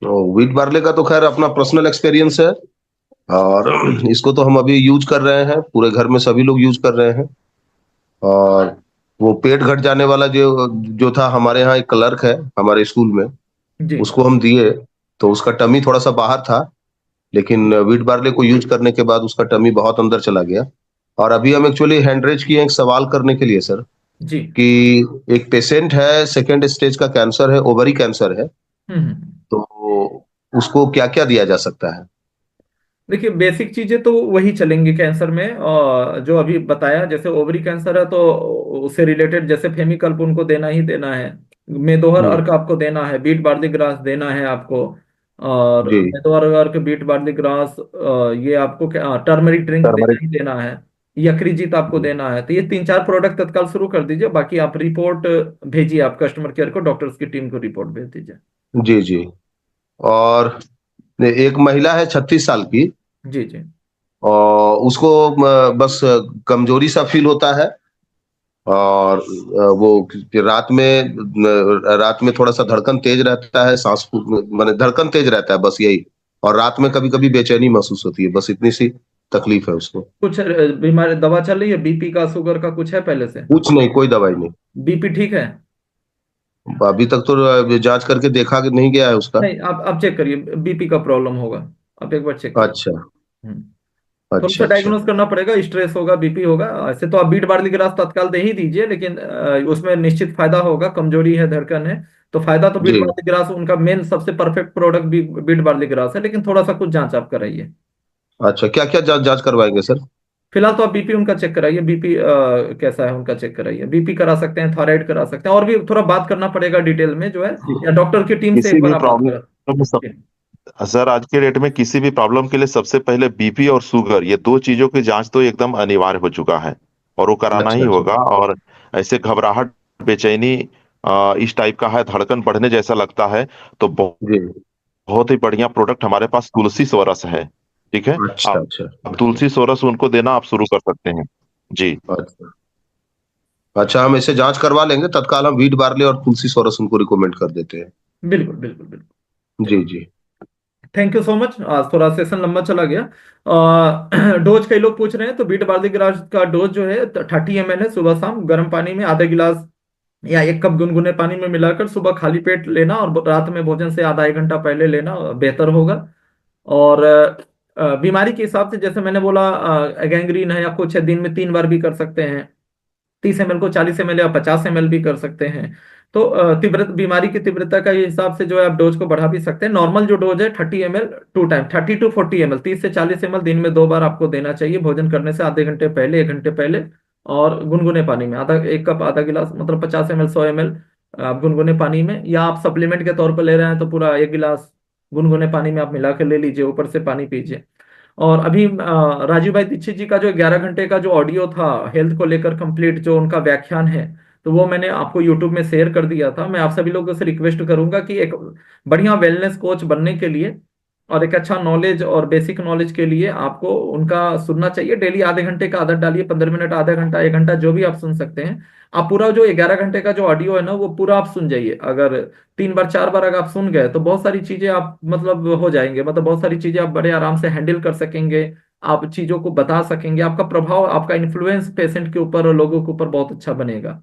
व्हीट बार्ले का तो खैर अपना पर्सनल एक्सपीरियंस है, और इसको तो हम अभी यूज कर रहे हैं, पूरे घर में सभी लोग यूज कर रहे हैं। और वो पेट घट जाने वाला जो जो था, हमारे यहाँ एक क्लर्क है हमारे स्कूल में, जी उसको हम दिए तो उसका टमी थोड़ा सा बाहर था, लेकिन व्हीट बार्ले को यूज करने के बाद उसका टमी बहुत अंदर चला गया। और अभी हम एक्चुअली हैंड रेज किए एक सवाल करने के लिए सर, जी। कि एक पेशेंट है, सेकेंड स्टेज का कैंसर है, ओवरी कैंसर है, हम्म। तो उसको क्या क्या दिया जा सकता है? देखिए, बेसिक चीजें तो वही चलेंगी कैंसर में, और जो अभी बताया, जैसे ओवरी कैंसर है तो उससे रिलेटेड जैसे फेमिकल्प उनको देना ही देना है। मेदोहर अर्क आपको देना है, बीट बार्ली ग्रास देना है आपको। और जी। मेदोहर अर्क, बीट बार्ली ग्रास, ये आपको टर्मरिक ड्रिंक देना ही देना है। यकृजीत आपको देना है। तो ये 3-4 प्रोडक्ट तत्काल शुरू कर दीजिए। बाकी आप रिपोर्ट भेजिए, आप कस्टमर केयर को, डॉक्टर्स की टीम को रिपोर्ट भेज दीजिए। जी जी। और एक महिला है 36 साल की, जी जी। और उसको बस कमजोरी सा फील होता है, और वो रात में थोड़ा सा धड़कन तेज रहता है, सांस माने धड़कन तेज रहता है, बस यही। और रात में कभी कभी बेचैनी महसूस होती है, बस इतनी सी तकलीफ है उसको। कुछ बीमारी दवा चल रही है? बीपी का, शुगर का कुछ है पहले से? कुछ नहीं, कोई दवाई नहीं। बीपी ठीक है? अभी तक तो जांच करके देखा कि नहीं गया है उसका। नहीं, आप चेक करिए, बीपी का प्रॉब्लम होगा। आप एक बार चेक करिए। अच्छा थोड़ा सा अच्छा। अच्छा डायग्नोज करना पड़ेगा, स्ट्रेस होगा, बीपी होगा। ऐसे तो आप बीट बार्ली ग्रास तत्काल दे ही दीजिए, लेकिन उसमें निश्चित फायदा होगा। कमजोरी है, धड़कन है, तो फायदा तो बीट जी। बार्ली ग्रास उनका मेन सबसे परफेक्ट प्रोडक्ट भी बीट बार्ली ग्रास है। लेकिन थोड़ा सा कुछ जांच आप कराइए। अच्छा, क्या क्या जांच करवाएंगे सर? फिलहाल तो आप बीपी उनका चेक कराइए। बीपी कैसा है उनका चेक कराइए। बीपी करा सकते हैं, थायराइड करा सकते हैं, और भी थोड़ा बात करना पड़ेगा डिटेल में जो है, या डॉक्टर की टीम से किसी एक बार भी आप बात करें। प्रॉब्लम सर, आज के डेट में किसी भी प्रॉब्लम के लिए सबसे पहले बीपी और शुगर, ये दो चीजों की जांच तो एकदम अनिवार्य हो चुका है, और वो कराना ही अच्छा अच्छा। होगा। और ऐसे घबराहट, बेचैनी इस टाइप का है, धड़कन बढ़ने जैसा लगता है, तो जी। बहुत ही बढ़िया प्रोडक्ट हमारे पास तुलसी सोरस है। ठीक है, अच्छा आप अच्छा। तुलसी सोरस उनको देना आप शुरू कर सकते हैं जी। अच्छा अच्छा, हम इसे जांच करवा लेंगे, तत्काल हम व्हीट बार्ले और तुलसी सोरस उनको रिकमेंड कर देते हैं। बिल्कुल बिल्कुल बिल्कुल। जी जी। Thank you so much. आज थोड़ा सेशन लंबा चला गया। डोज कई लोग पूछ रहे हैं, तो बीट बार्ली ग्रास का डोज जो है 30 ml है। सुबह शाम गर्म पानी में आधा गिलास या 1 कप गुनगुने पानी में मिलाकर सुबह खाली पेट लेना, और रात में भोजन से आधा 1 घंटा पहले लेना बेहतर होगा। और बीमारी के हिसाब से जैसे मैंने बोला, गैंग्रीन है या कुछ है, दिन में 3 बार भी कर सकते हैं। 30 ml को 40 ml या 50 ml भी कर सकते हैं। तो तीव्र बीमारी की तीव्रता का ये हिसाब से जो है आप डोज को बढ़ा भी सकते हैं। नॉर्मल जो डोज है 30 ml 2 टाइम, 30 to 40 ml, 30 से 40 ml दिन में 2 बार आपको देना चाहिए, भोजन करने से आधे घंटे पहले, 1 घंटे पहले। और गुनगुने पानी में आधा 1 कप आधा गिलास, मतलब 50 ml 100 ml आप गुनगुने पानी में, या आप सप्लीमेंट के तौर पर ले रहे हैं तो पूरा 1 गिलास गुनगुने पानी में आप मिला के ले लीजिए, ऊपर से पानी पीजिए। और अभी राजीव भाई दीक्षित जी का जो 11 घंटे का जो ऑडियो था हेल्थ को लेकर कंप्लीट, जो उनका व्याख्यान है, तो वो मैंने आपको यूट्यूब में शेयर कर दिया था। मैं आप सभी लोगों से रिक्वेस्ट करूंगा कि एक बढ़िया वेलनेस कोच बनने के लिए और एक अच्छा नॉलेज और बेसिक नॉलेज के लिए आपको उनका सुनना चाहिए। डेली आधे घंटे का आदत डालिए, 15 मिनट, आधा घंटा, 1 घंटा, जो भी आप सुन सकते हैं। आप पूरा जो 11 घंटे का जो ऑडियो है ना, वो पूरा आप सुन जाइए। अगर 3 बार 4 बार अगर आप सुन गए तो बहुत सारी चीजें आप मतलब हो जाएंगे, मतलब बहुत सारी चीजें आप बड़े आराम से हैंडल कर सकेंगे। आप चीजों को बता सकेंगे, आपका प्रभाव, आपका इन्फ्लुएंस पेशेंट के ऊपर और लोगों के ऊपर बहुत अच्छा बनेगा।